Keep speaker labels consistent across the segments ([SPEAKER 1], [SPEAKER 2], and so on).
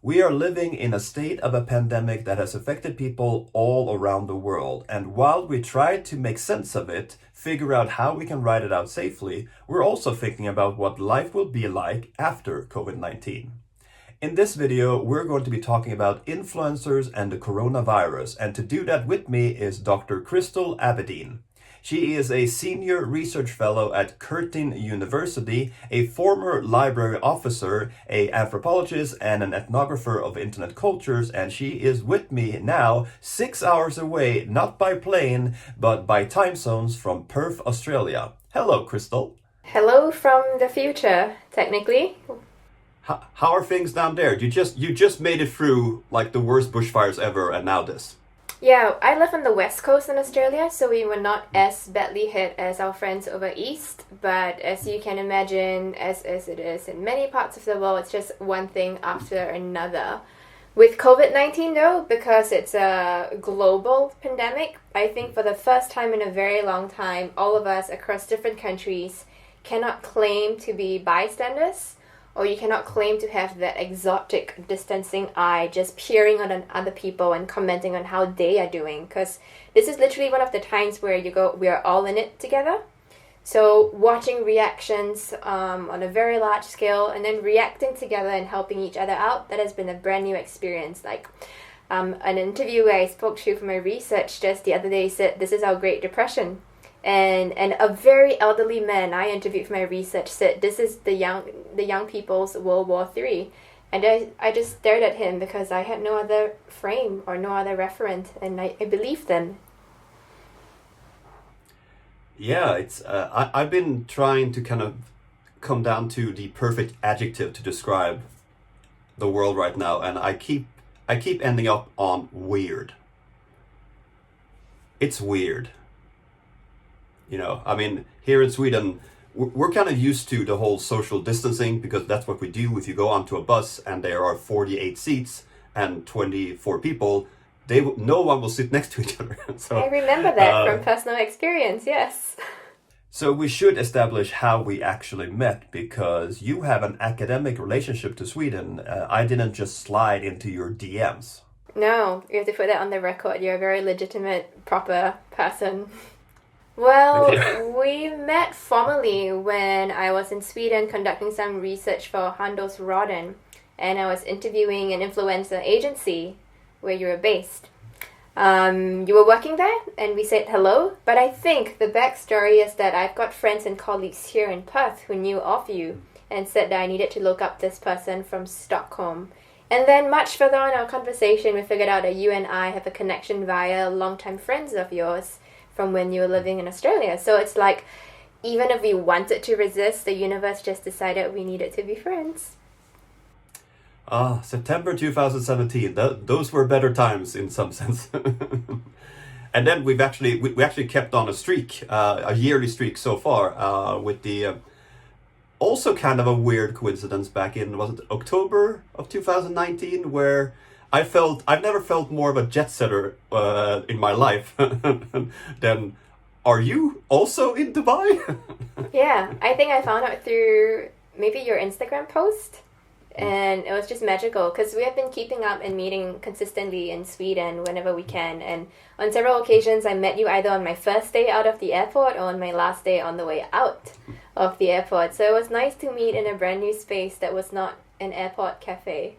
[SPEAKER 1] We are living in a state of a pandemic that has affected people all around the world, and while we try to make sense of it, figure out how we can ride it out safely, we're also thinking about what life will be like after COVID-19. In this video, we're going to be talking about influencers and the coronavirus, and to do that with me is Dr. Crystal Abidin. She is a senior research fellow at Curtin University, a former library officer, an anthropologist, and an ethnographer of internet cultures, and she is with me now 6 hours away, not by plane, but by time zones from Perth, Australia. Hello, Crystal.
[SPEAKER 2] Hello from the future, technically.
[SPEAKER 1] How are things down there? You just made it through like the worst bushfires ever, and now this.
[SPEAKER 2] Yeah, I live on the west coast in Australia, so we were not as badly hit as our friends over east. But as you can imagine, as it is in many parts of the world, it's just one thing after another. With COVID-19 though, because it's a global pandemic, I think for the first time in a very long time, all of us across different countries cannot claim to be bystanders. Or you cannot claim to have that exotic distancing eye just peering on other people and commenting on how they are doing. Because this is literally one of the times where you go, we are all in it together. So watching reactions on a very large scale and then reacting together and helping each other out, that has been a brand new experience. Like an interviewer I spoke to for my research just the other day said, this is our Great Depression. And a very elderly man I interviewed for my research said, this is the young people's World War III. And I just stared at him because I had no other frame or no other reference, and I believed them.
[SPEAKER 1] Yeah, it's I've been trying to kind of come down to the perfect adjective to describe the world right now, and I keep ending up on weird. It's weird. You know, I mean, here in Sweden, we're kind of used to the whole social distancing because that's what we do. If you go onto a bus and there are 48 seats and 24 people, no one will sit next to each other. So,
[SPEAKER 2] I remember that from personal experience, yes.
[SPEAKER 1] So we should establish how we actually met, because you have an academic relationship to Sweden. I didn't just slide into your DMs.
[SPEAKER 2] No, you have to put that on the record. You're a very legitimate, proper person. Well, we met formally when I was in Sweden conducting some research for Handelsraden, and I was interviewing an influencer agency where you were based. You were working there, and we said hello, but I think the backstory is that I've got friends and colleagues here in Perth who knew of you and said that I needed to look up this person from Stockholm. And then much further on in our conversation, we figured out that you and I have a connection via longtime friends of yours from when you were living in Australia. So it's like, even if we wanted to resist, the universe just decided we needed to be friends.
[SPEAKER 1] September 2017. Those were better times in some sense. And then we actually kept on a streak, a yearly streak so far, with the also kind of a weird coincidence back in, was it October of 2019, where I've never felt more of a jet setter in my life than, are you also in Dubai?
[SPEAKER 2] Yeah, I think I found out through maybe your Instagram post, and it was just magical because we have been keeping up and meeting consistently in Sweden whenever we can, and on several occasions I met you either on my first day out of the airport or on my last day on the way out of the airport. So it was nice to meet in a brand new space that was not an airport cafe.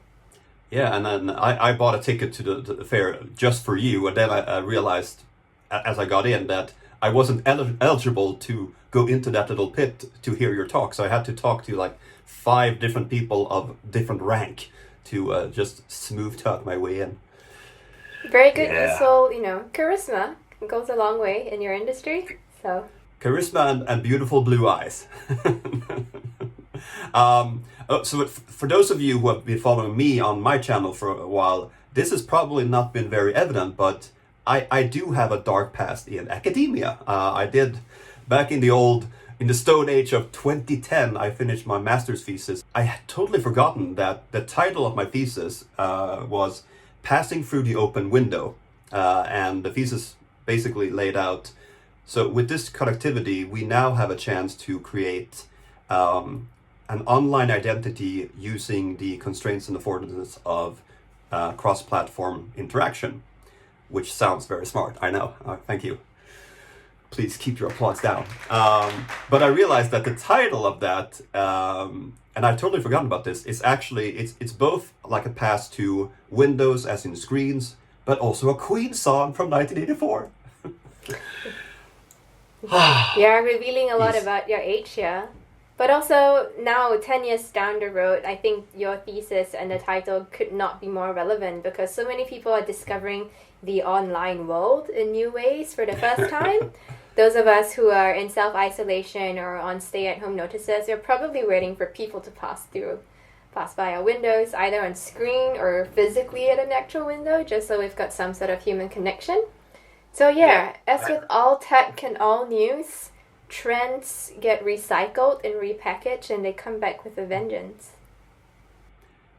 [SPEAKER 1] Yeah, and then I bought a ticket to the fair just for you, and then I realized as I got in that I wasn't eligible to go into that little pit to hear your talk, so I had to talk to like 5 different people of different rank to just smooth talk my way in.
[SPEAKER 2] Very good. Yeah. So, charisma goes a long way in your industry, so...
[SPEAKER 1] Charisma and beautiful blue eyes. So for those of you who have been following me on my channel for a while, this has probably not been very evident, but I do have a dark past in academia. I did, back in the stone age of 2010, I finished my master's thesis. I had totally forgotten that the title of my thesis was Passing Through the Open Window. And the thesis basically laid out, so with this connectivity, we now have a chance to create an online identity using the constraints and affordances of cross-platform interaction, which sounds very smart. I know. Thank you. Please keep your applause down. But I realized that the title of that, and I totally forgotten about this, is actually, it's both like a pass to Windows as in screens, but also a Queen song from 1984.
[SPEAKER 2] You're revealing a lot
[SPEAKER 1] Yes.
[SPEAKER 2] about your age here. But also, now, 10 years down the road, I think your thesis and the title could not be more relevant because so many people are discovering the online world in new ways for the first time. Those of us who are in self-isolation or on stay-at-home notices are probably waiting for people to pass by our windows, either on screen or physically at an actual window, just so we've got some sort of human connection. So as with all tech and all news, trends get recycled and repackaged and they come back with a vengeance.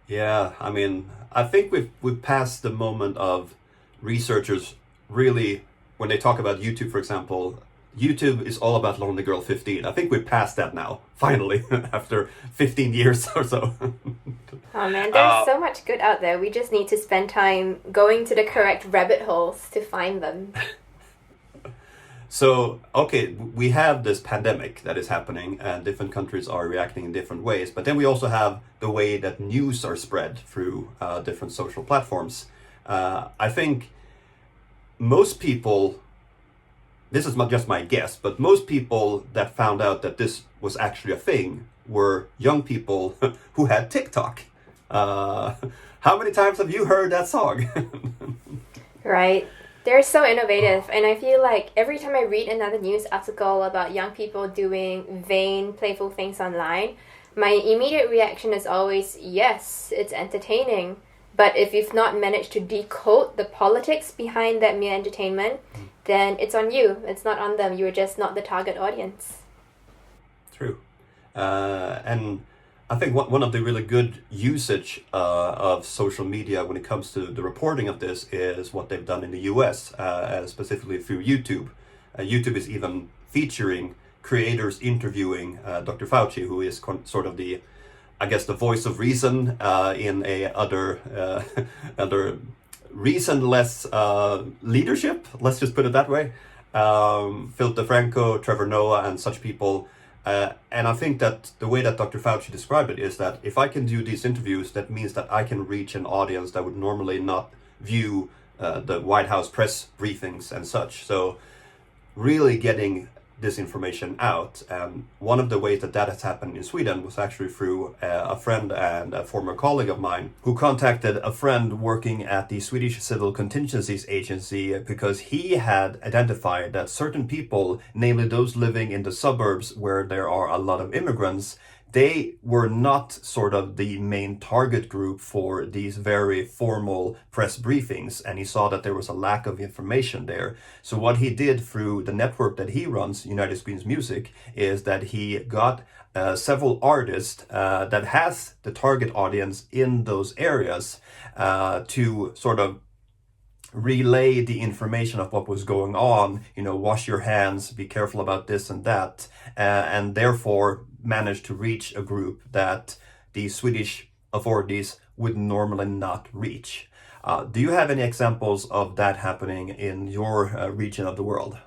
[SPEAKER 1] Yeah, I mean, I think we've passed the moment of researchers really, when they talk about YouTube, for example, YouTube is all about Lonely Girl 15. I think we're past that now, finally, after 15 years or so.
[SPEAKER 2] Oh man, there's so much good out there. We just need to spend time going to the correct rabbit holes to find them.
[SPEAKER 1] So, okay, we have this pandemic that is happening and different countries are reacting in different ways. But then we also have the way that news are spread through different social platforms. I think most people, this is not just my guess, but most people that found out that this was actually a thing were young people who had TikTok. How many times have you heard that song?
[SPEAKER 2] Right. They're so innovative, and I feel like every time I read another news article about young people doing vain, playful things online, my immediate reaction is always, yes, it's entertaining. But if you've not managed to decode the politics behind that mere entertainment, then it's on you. It's not on them. You're just not the target audience.
[SPEAKER 1] True. And I think one of the really good usage of social media when it comes to the reporting of this is what they've done in the US, specifically through YouTube. YouTube is even featuring creators interviewing Dr. Fauci, who is sort of the, I guess, the voice of reason in a other reasonless leadership. Let's just put it that way. Phil DeFranco, Trevor Noah, and such people. And I think that the way that Dr. Fauci described it is that if I can do these interviews, that means that I can reach an audience that would normally not view the White House press briefings and such. So really getting this information out. And one of the ways that has happened in Sweden was actually through a friend and a former colleague of mine who contacted a friend working at the Swedish Civil Contingencies Agency because he had identified that certain people, namely those living in the suburbs where there are a lot of immigrants, they were not sort of the main target group for these very formal press briefings, and he saw that there was a lack of information there. So what he did through the network that he runs, United Screens Music, is that he got several artists that has the target audience in those areas to sort of relay the information of what was going on, wash your hands, be careful about this and that, and therefore managed to reach a group that the Swedish authorities would normally not reach. Do you have any examples of that happening in your region of the world?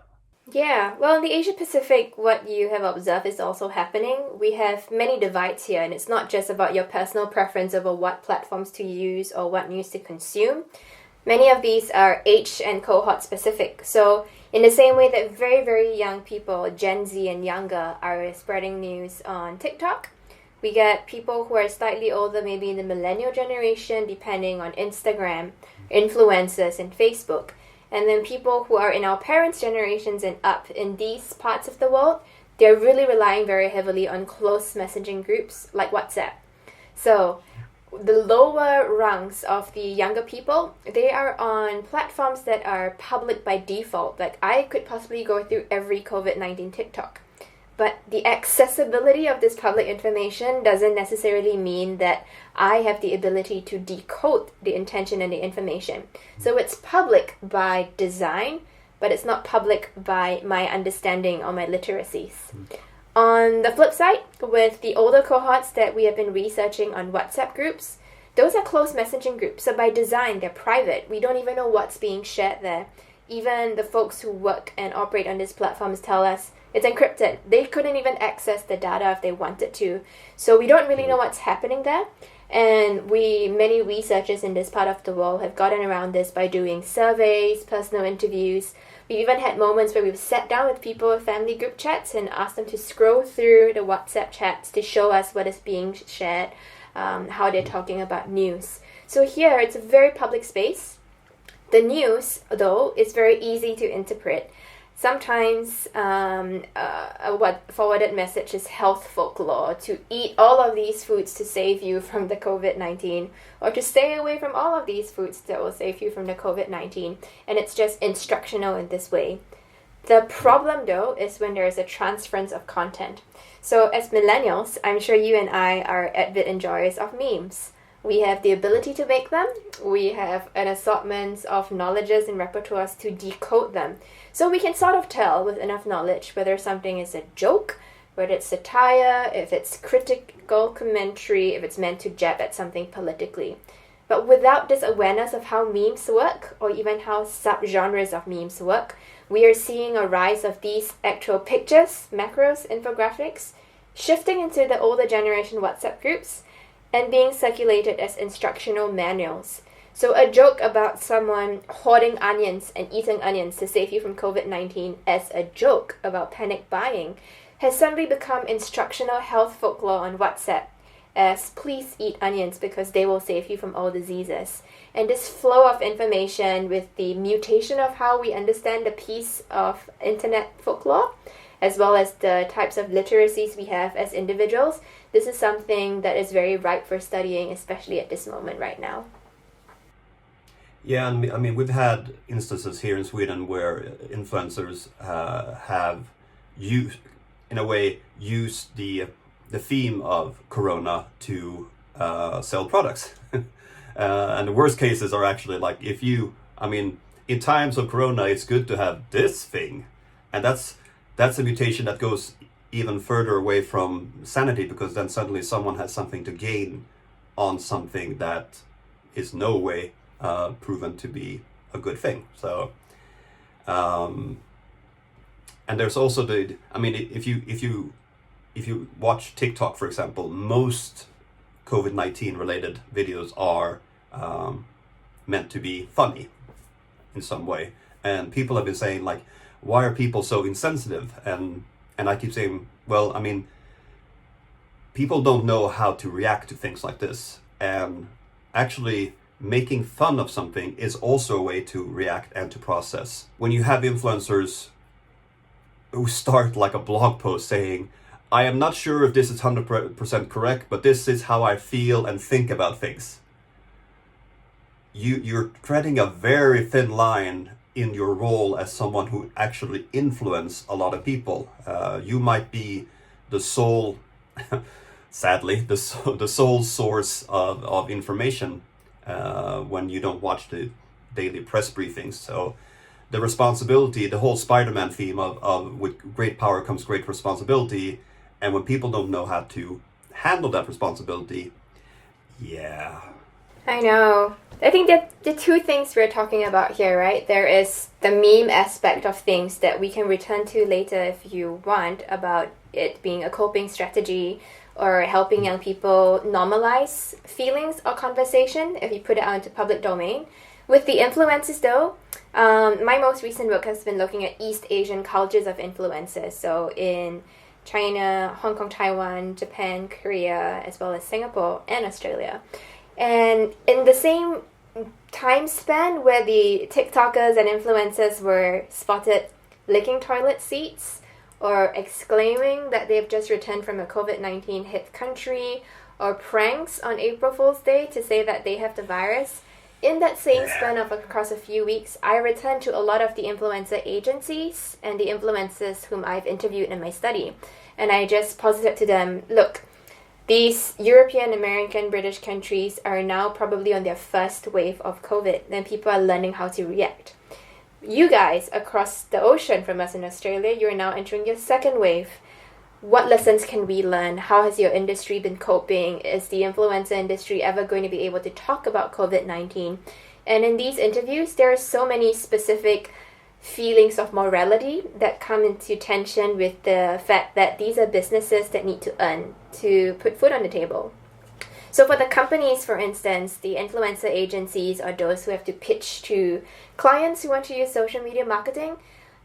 [SPEAKER 2] Yeah, well, in the Asia Pacific, what you have observed is also happening. We have many divides here, and it's not just about your personal preference over what platforms to use or what news to consume. Many of these are age and cohort specific. So in the same way that very, very young people, Gen Z and younger, are spreading news on TikTok, we get people who are slightly older, maybe in the millennial generation, depending on Instagram, influencers, and Facebook. And then people who are in our parents' generations and up in these parts of the world, they're really relying very heavily on close messaging groups like WhatsApp. So the lower rungs of the younger people, they are on platforms that are public by default. Like I could possibly go through every COVID-19 TikTok. But the accessibility of this public information doesn't necessarily mean that I have the ability to decode the intention and the information. So it's public by design, but it's not public by my understanding or my literacies. On the flip side, with the older cohorts that we have been researching on WhatsApp groups, those are closed messaging groups. So by design, they're private. We don't even know what's being shared there. Even the folks who work and operate on these platforms tell us it's encrypted. They couldn't even access the data if they wanted to. So we don't really know what's happening there. And many researchers in this part of the world have gotten around this by doing surveys, personal interviews. We've even had moments where we've sat down with people with family group chats and asked them to scroll through the WhatsApp chats to show us what is being shared, how they're talking about news. So here, it's a very public space. The news, though, is very easy to interpret. Sometimes a forwarded message is health folklore, to eat all of these foods to save you from the COVID-19, or to stay away from all of these foods that will save you from the COVID-19, and it's just instructional in this way. The problem, though, is when there is a transference of content. So as millennials, I'm sure you and I are avid enjoyers of memes. We have the ability to make them. We have an assortment of knowledges and repertoires to decode them. So we can sort of tell with enough knowledge whether something is a joke, whether it's satire, if it's critical commentary, if it's meant to jab at something politically. But without this awareness of how memes work, or even how subgenres of memes work, we are seeing a rise of these actual pictures, macros, infographics, shifting into the older generation WhatsApp groups, and being circulated as instructional manuals. So a joke about someone hoarding onions and eating onions to save you from COVID-19 as a joke about panic buying has suddenly become instructional health folklore on WhatsApp as please eat onions because they will save you from all diseases. And this flow of information with the mutation of how we understand the piece of internet folklore, as well as the types of literacies we have as individuals, this is something that is very ripe for studying, especially at this moment right now.
[SPEAKER 1] Yeah, and I mean, we've had instances here in Sweden where influencers have used, in a way, used the theme of Corona to sell products. And the worst cases are actually like, in times of Corona, it's good to have this thing. And that's a mutation that goes even further away from sanity, because then suddenly someone has something to gain on something that is no way proven to be a good thing. So, and there's also if you watch TikTok, for example, most COVID-19 related videos are meant to be funny in some way, and people have been saying like, why are people so insensitive? And I keep saying, well, people don't know how to react to things like this. And actually making fun of something is also a way to react and to process. When you have influencers who start like a blog post saying, I am not sure if this is 100% correct, but this is how I feel and think about things. You're treading a very thin line in your role as someone who actually influence a lot of people. You might be the sole, sadly, the sole source of information when you don't watch the daily press briefings. So the responsibility, the whole Spider-Man theme of with great power comes great responsibility, and when people don't know how to handle that responsibility, yeah.
[SPEAKER 2] I know. I think that the two things we're talking about here, right? There is the meme aspect of things that we can return to later if you want, about it being a coping strategy or helping young people normalize feelings or conversation if you put it out into public domain. With the influences though, my most recent work has been looking at East Asian cultures of influences. So in China, Hong Kong, Taiwan, Japan, Korea, as well as Singapore and Australia. And in the same time span where the TikTokers and influencers were spotted licking toilet seats or exclaiming that they've just returned from a COVID-19 hit country, or pranks on April Fool's Day to say that they have the virus, in that same span of across a few weeks, I returned to a lot of the influencer agencies and the influencers whom I've interviewed in my study. And I just posited to them, look, these European, American, British countries are now probably on their first wave of COVID, and people are learning how to react. You guys across the ocean from us in Australia, you're now entering your second wave. what lessons can we learn? How has your industry been coping? Is the influencer industry ever going to be able to talk about COVID-19? And in these interviews, there are so many specific feelings of morality that come into tension with the fact that these are businesses that need to earn to put food on the table. So for the companies, for instance, the influencer agencies or those who have to pitch to clients who want to use social media marketing,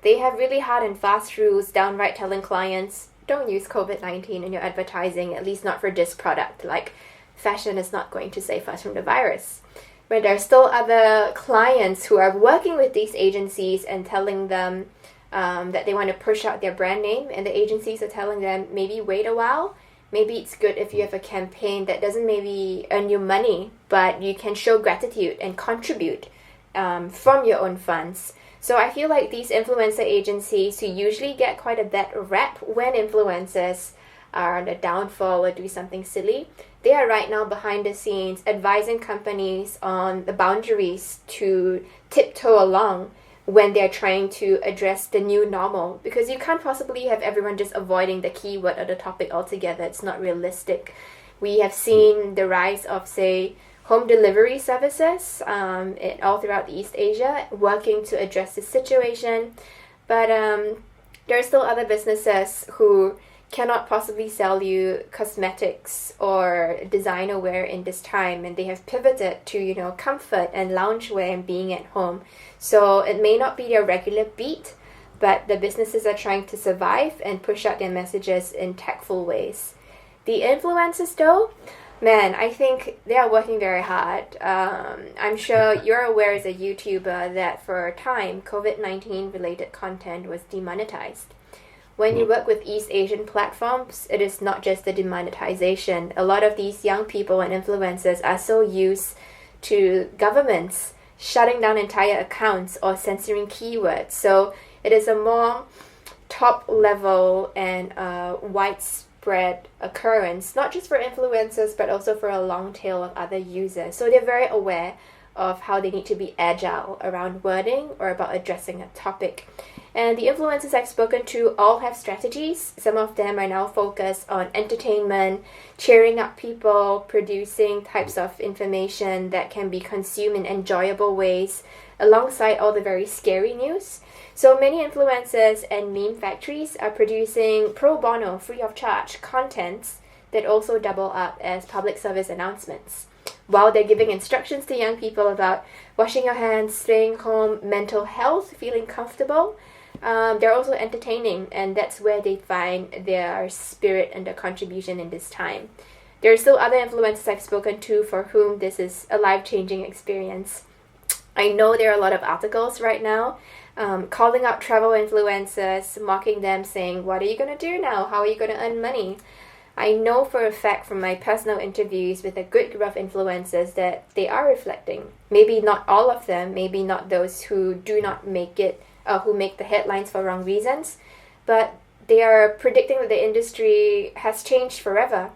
[SPEAKER 2] they have really hard and fast rules, downright telling clients, don't use COVID-19 in your advertising, at least not for this product. Like, fashion is not going to save us from the virus. But there are still other clients who are working with these agencies and telling them that they want to push out their brand name, and the agencies are telling them, maybe wait a while. Maybe it's good if you have a campaign that doesn't maybe earn you money, but you can show gratitude and contribute from your own funds. So I feel like these influencer agencies, who usually get quite a bad rap when influencers are on the downfall or do something silly, they are right now behind the scenes advising companies on the boundaries to tiptoe along when they're trying to address the new normal. Because you can't possibly have everyone just avoiding the keyword or the topic altogether. It's not realistic. We have seen the rise of, say, home delivery services all throughout East Asia, working to address this situation. But there are still other businesses who cannot possibly sell you cosmetics or designer wear in this time, and they have pivoted to, comfort and loungewear and being at home. So it may not be their regular beat, but the businesses are trying to survive and push out their messages in tactful ways. The influencers, though, man, I think they are working very hard. I'm sure you're aware as a YouTuber that for a time, COVID-19 related content was demonetized. When you work with East Asian platforms, it is not just the demonetization. A lot of these young people and influencers are so used to governments shutting down entire accounts or censoring keywords. So it is a more top level and widespread occurrence, not just for influencers, but also for a long tail of other users. So they're very aware of how they need to be agile around wording or about addressing a topic. And the influencers I've spoken to all have strategies. Some of them are now focused on entertainment, cheering up people, producing types of information that can be consumed in enjoyable ways, alongside all the very scary news. So many influencers and meme factories are producing pro bono, free of charge, contents that also double up as public service announcements. While they're giving instructions to young people about washing your hands, staying home, mental health, feeling comfortable, they're also entertaining, and that's where they find their spirit and their contribution in this time. There are still other influencers I've spoken to for whom this is a life-changing experience. I know there are a lot of articles right now calling out travel influencers, mocking them, saying, what are you going to do now? How are you going to earn money? I know for a fact from my personal interviews with a good group of influencers that they are reflecting. Maybe not all of them, maybe not those who do not make it, who make the headlines for wrong reasons, but they are predicting that the industry has changed forever.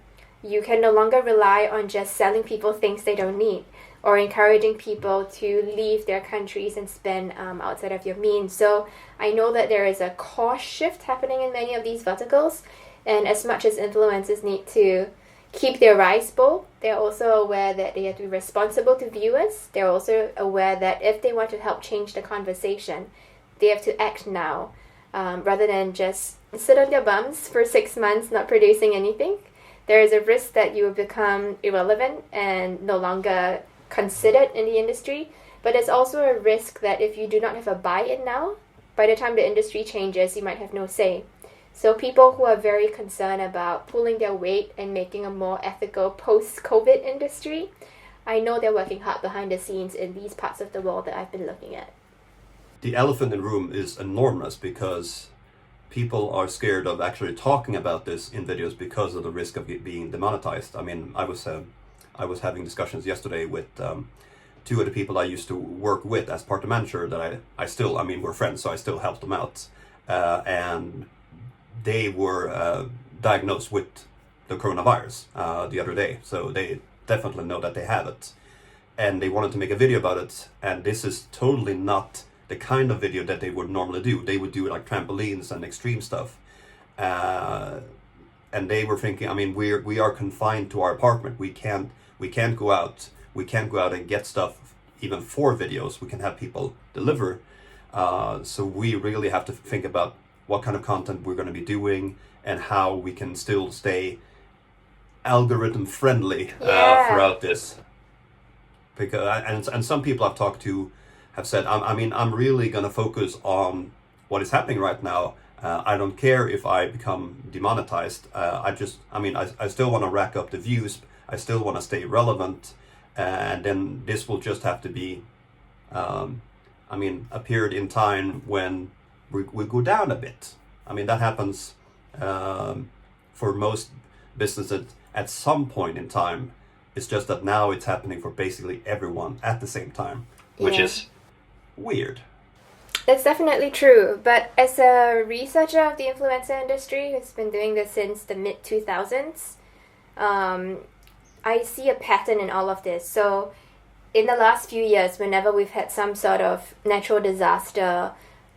[SPEAKER 2] You can no longer rely on just selling people things they don't need, or encouraging people to leave their countries and spend outside of your means. So I know that there is a cost shift happening in many of these verticals, and as much as influencers need to keep their rice bowl, they're also aware that they have to be responsible to viewers. They're also aware that if they want to help change the conversation, they have to act now, rather than just sit on their bums for 6 months not producing anything. There is a risk that you will become irrelevant and no longer considered in the industry, but there's also a risk that if you do not have a buy-in now, by the time the industry changes, you might have no say. So people who are very concerned about pulling their weight and making a more ethical post-COVID industry, I know they're working hard behind the scenes in these parts of the world that I've been looking at.
[SPEAKER 1] The elephant in the room is enormous because people are scared of actually talking about this in videos because of the risk of it being demonetized. I mean, I was having discussions yesterday with two of the people I used to work with as part manager that I still, we're friends, so I still helped them out. And they were diagnosed with the coronavirus the other day, so they definitely know that they have it. And they wanted to make a video about it, and this is totally not the kind of video that they would normally do. They would do like trampolines and extreme stuff. and they were thinking, I mean, we are confined to our apartment. We can't go out. We can't go out and get stuff even for videos. We can have people deliver. So we really have to think about what kind of content we're going to be doing and how we can still stay algorithm friendly throughout this. Because and some people I've talked to have said, I mean, I'm really going to focus on what is happening right now. I don't care if I become demonetized. I still want to rack up the views. I still want to stay relevant. And then this will just have to be, a period in time when we go down a bit. I mean, that happens for most businesses at some point in time. It's just that now it's happening for basically everyone at the same time, which is weird.
[SPEAKER 2] That's definitely true, but as a researcher of the influencer industry who's been doing this since the mid-2000s, I see a pattern in all of this. So in the last few years, whenever we've had some sort of natural disaster,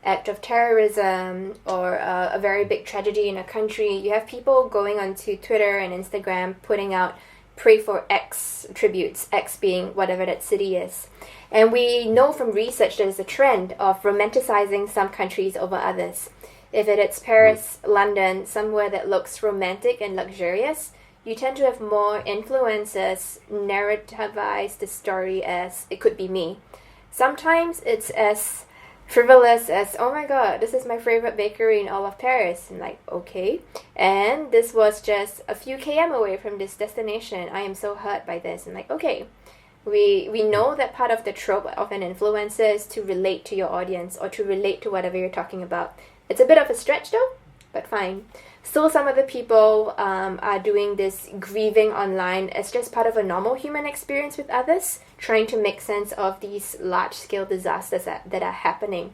[SPEAKER 2] act of terrorism, or a very big tragedy in a country, you have people going onto Twitter and Instagram putting out pray for X tributes, X being whatever that city is. And we know from research there's a trend of romanticizing some countries over others. If it's Paris, London, somewhere that looks romantic and luxurious, you tend to have more influencers narrativize the story as it could be me. Sometimes it's as frivolous as, oh my god, this is my favorite bakery in all of Paris. And like, okay. And this was just a few km away from this destination. I am so hurt by this. And like, okay. We know that part of the trope of an influencer is to relate to your audience or to relate to whatever you're talking about. It's a bit of a stretch though, but fine. Still, some other people are doing this grieving online as just part of a normal human experience with others, trying to make sense of these large-scale disasters that are happening.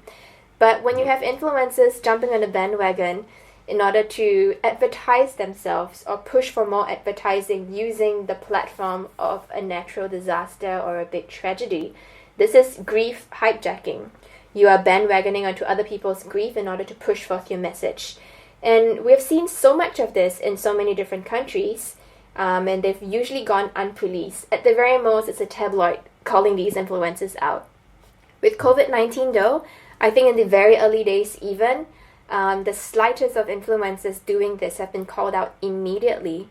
[SPEAKER 2] But when you have influencers jumping on a bandwagon in order to advertise themselves or push for more advertising using the platform of a natural disaster or a big tragedy, this is grief hijacking. You are bandwagoning onto other people's grief in order to push forth your message. And we've seen so much of this in so many different countries, and they've usually gone unpoliced. At the very most, it's a tabloid calling these influencers out. With COVID-19 though, I think in the very early days even, the slightest of influencers doing this have been called out immediately.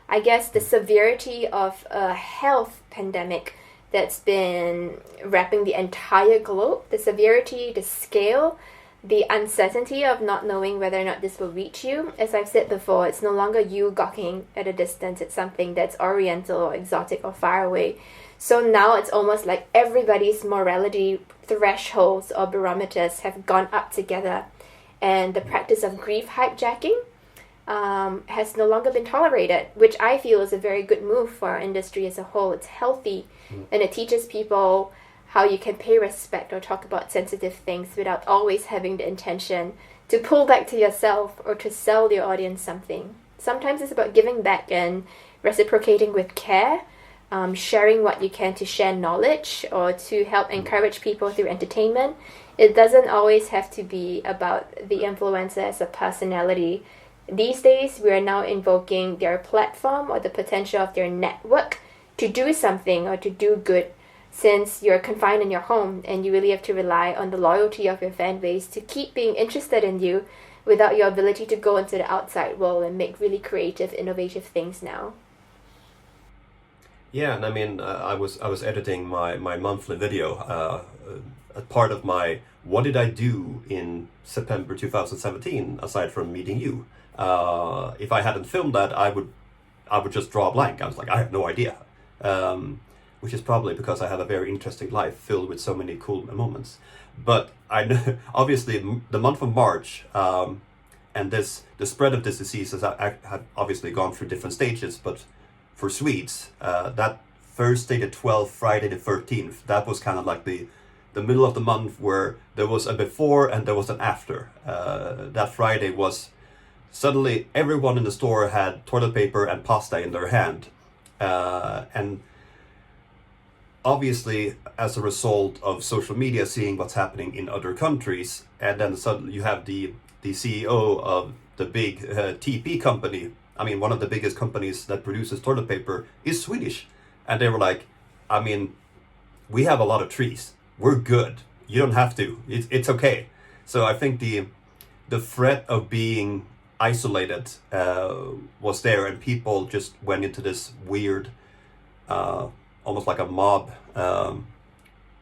[SPEAKER 2] I guess the severity of a health pandemic that's been wrapping the entire globe, the severity, the scale, the uncertainty of not knowing whether or not this will reach you. As I've said before, it's no longer you gawking at a distance, it's something that's oriental or exotic or far away. So now it's almost like everybody's morality thresholds or barometers have gone up together, and the practice of grief hijacking has no longer been tolerated, which I feel is a very good move for our industry as a whole. It's healthy, and it teaches people how you can pay respect or talk about sensitive things without always having the intention to pull back to yourself or to sell your audience something. Sometimes it's about giving back and reciprocating with care, sharing what you can to share knowledge or to help encourage people through entertainment. It doesn't always have to be about the influencer as a personality. These days, we are now invoking their platform or the potential of their network to do something or to do good, since you're confined in your home and you really have to rely on the loyalty of your fan base to keep being interested in you without your ability to go into the outside world and make really creative, innovative things now.
[SPEAKER 1] Yeah, and I mean, I was editing my monthly video, a part of my what did I do in September 2017 aside from meeting you. If I hadn't filmed that, I would just draw a blank. I was like, I have no idea. Which is probably because I have a very interesting life filled with so many cool moments. But I know, obviously, the month of March and the spread of this disease has obviously gone through different stages. But for Swedes, that Thursday the 12th, Friday the 13th, that was kind of like the middle of the month where there was a before and there was an after. That Friday was suddenly everyone in the store had toilet paper and pasta in their hand, and obviously, as a result of social media seeing what's happening in other countries, and then suddenly you have the CEO of the big TP company I mean, one of the biggest companies that produces toilet paper is Swedish. And they were like, I mean, we have a lot of trees. We're good. You don't have to. It's okay. So I think the threat of being isolated was there, and people just went into this weird, almost like a mob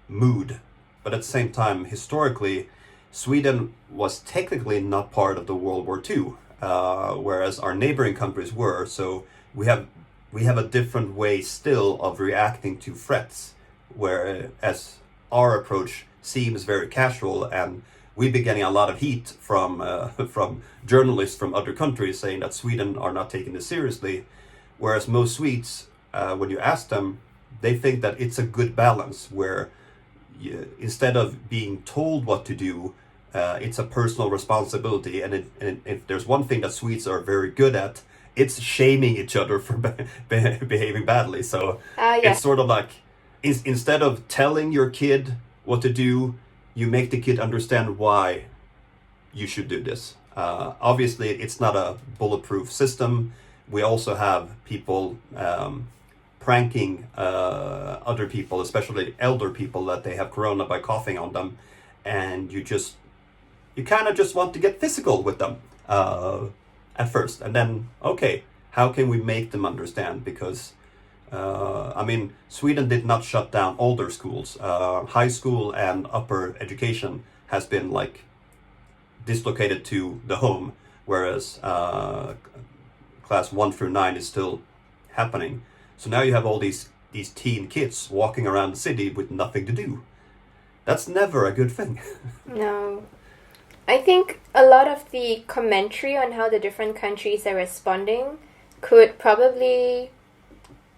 [SPEAKER 1] mood. But at the same time, historically, Sweden was technically not part of the World War II, whereas our neighboring countries were. So we have a different way still of reacting to threats, whereas our approach seems very casual, and we've been getting a lot of heat from from journalists from other countries saying that Sweden are not taking this seriously, whereas most Swedes, when you ask them, they think that it's a good balance where instead of being told what to do, it's a personal responsibility. And if there's one thing that Swedes are very good at, it's shaming each other for behaving badly. So it's sort of like, instead of telling your kid what to do, you make the kid understand why you should do this. Obviously, it's not a bulletproof system. We also have people pranking other people, especially elder people, that they have corona by coughing on them, and you kind of just want to get physical with them at first, and then, okay, how can we make them understand? Because I mean, Sweden did not shut down all their schools. High school and upper education has been like dislocated to the home, whereas class 1 through 9 is still happening. So now you have all these teen kids walking around the city with nothing to do. That's never a good thing.
[SPEAKER 2] No. I think a lot of the commentary on how the different countries are responding could probably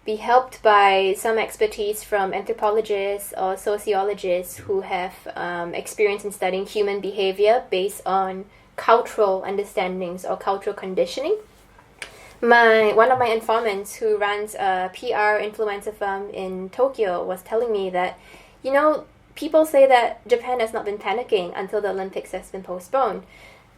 [SPEAKER 2] be helped by some expertise from anthropologists or sociologists who have experience in studying human behavior based on cultural understandings or cultural conditioning. One of my informants who runs a PR influencer firm in Tokyo was telling me that, people say that Japan has not been panicking until the Olympics has been postponed.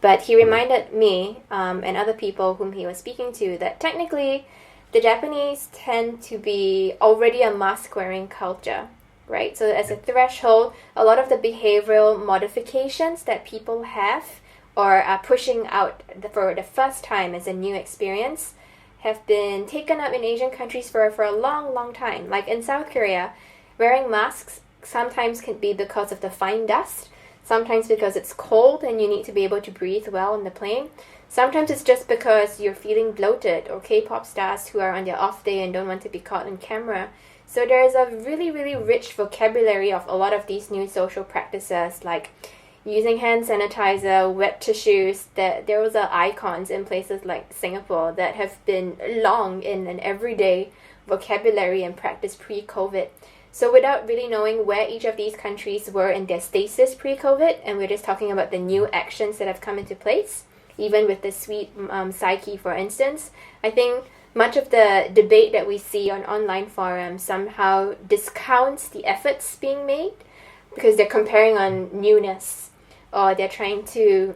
[SPEAKER 2] But he reminded me and other people whom he was speaking to that technically the Japanese tend to be already a mask-wearing culture, right? So as a threshold, a lot of the behavioral modifications that people have or are pushing out for the first time as a new experience have been taken up in Asian countries for a long, long time. Like in South Korea, wearing masks sometimes can be because of the fine dust, sometimes because it's cold and you need to be able to breathe well in the plane. Sometimes it's just because you're feeling bloated, or K-pop stars who are on their off day and don't want to be caught on camera. So there is a really, really rich vocabulary of a lot of these new social practices, like using hand sanitizer, wet tissues, that those are icons in places like Singapore that have been long in an everyday vocabulary and practice pre-COVID. So without really knowing where each of these countries were in their stasis pre-COVID, and we're just talking about the new actions that have come into place, even with the sweet psyche, for instance, I think much of the debate that we see on online forums somehow discounts the efforts being made because they're comparing on newness or they're trying to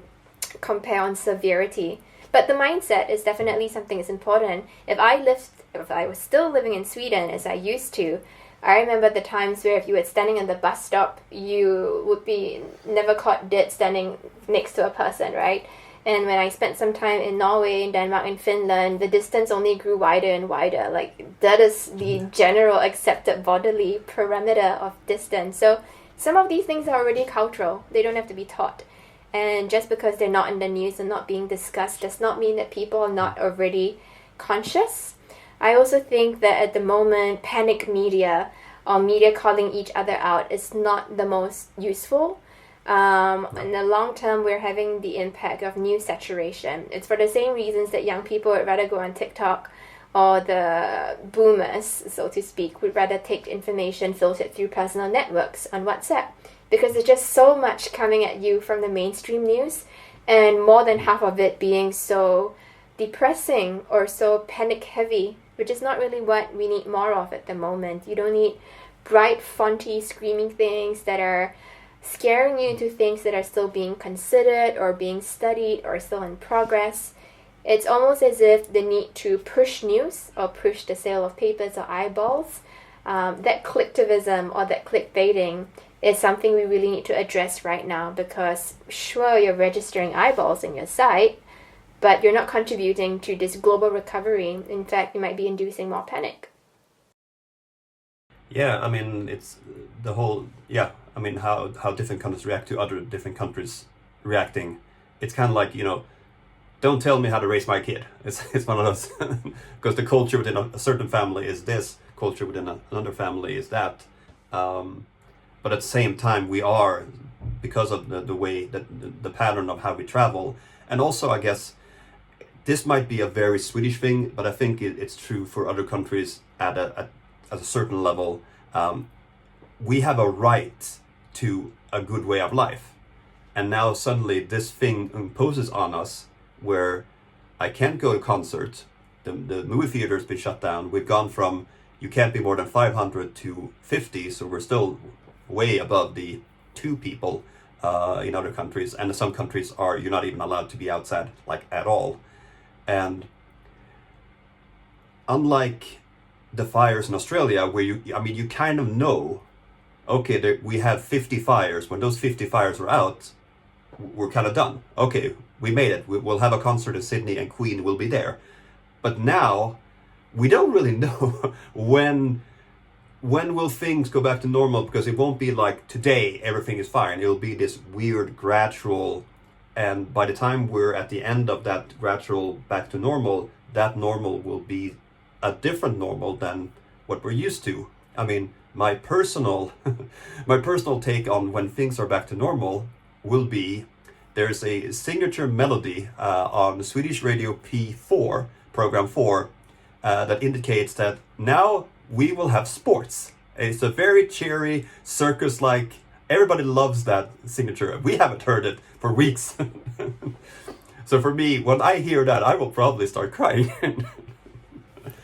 [SPEAKER 2] compare on severity. But the mindset is definitely something that's important. If I was still living in Sweden as I used to, I remember the times where if you were standing in the bus stop, you would be never caught dead standing next to a person, right? And when I spent some time in Norway, in Denmark, and Finland, the distance only grew wider and wider. Like, that is the general accepted bodily parameter of distance. So some of these things are already cultural. They don't have to be taught. And just because they're not in the news and not being discussed does not mean that people are not already conscious. I also think that at the moment, panic media or media calling each other out is not the most useful. In the long term, we're having the impact of news saturation. It's for the same reasons that young people would rather go on TikTok, or the boomers, so to speak, would rather take information filtered through personal networks on WhatsApp. Because there's just so much coming at you from the mainstream news, and more than half of it being so depressing or so panic heavy, which is not really what we need more of at the moment. You don't need bright, fonty, screaming things that are scaring you into things that are still being considered or being studied or still in progress. It's almost as if the need to push news or push the sale of papers or eyeballs, that clicktivism or that clickbaiting is something we really need to address right now, because sure, you're registering eyeballs in your site, but you're not contributing to this global recovery. In fact, you might be inducing more panic.
[SPEAKER 1] Yeah, I mean, it's the whole, yeah, I mean, how different countries react to other different countries reacting. It's kind of like, don't tell me how to raise my kid. It's one of those, because the culture within a certain family is this, culture within another family is that. But at the same time, we are, because of the way that the pattern of how we travel, and also I guess this might be a very Swedish thing, but I think it's true for other countries at a certain level. We have a right to a good way of life, and now suddenly this thing imposes on us where I can't go to concert, the movie theater's been shut down. We've gone from you can't be more than 500 to 50, so we're still way above the 2 people in other countries, and in some countries you're not even allowed to be outside like at all. And unlike the fires in Australia, where you kind of know, okay, we had 50 fires. When those 50 fires were out, we're kind of done. Okay, we made it. We'll have a concert in Sydney and Queen will be there. But now we don't really know when will things go back to normal, because it won't be like today everything is fine. It'll be this weird gradual, and by the time we're at the end of that gradual back to normal, that normal will be a different normal than what we're used to. I mean, my personal take on when things are back to normal will be, there's a signature melody on Swedish radio P4, program 4, that indicates that now we will have sports. It's a very cheery, circus-like, everybody loves that signature. We haven't heard it for weeks. So for me, when I hear that, I will probably start crying.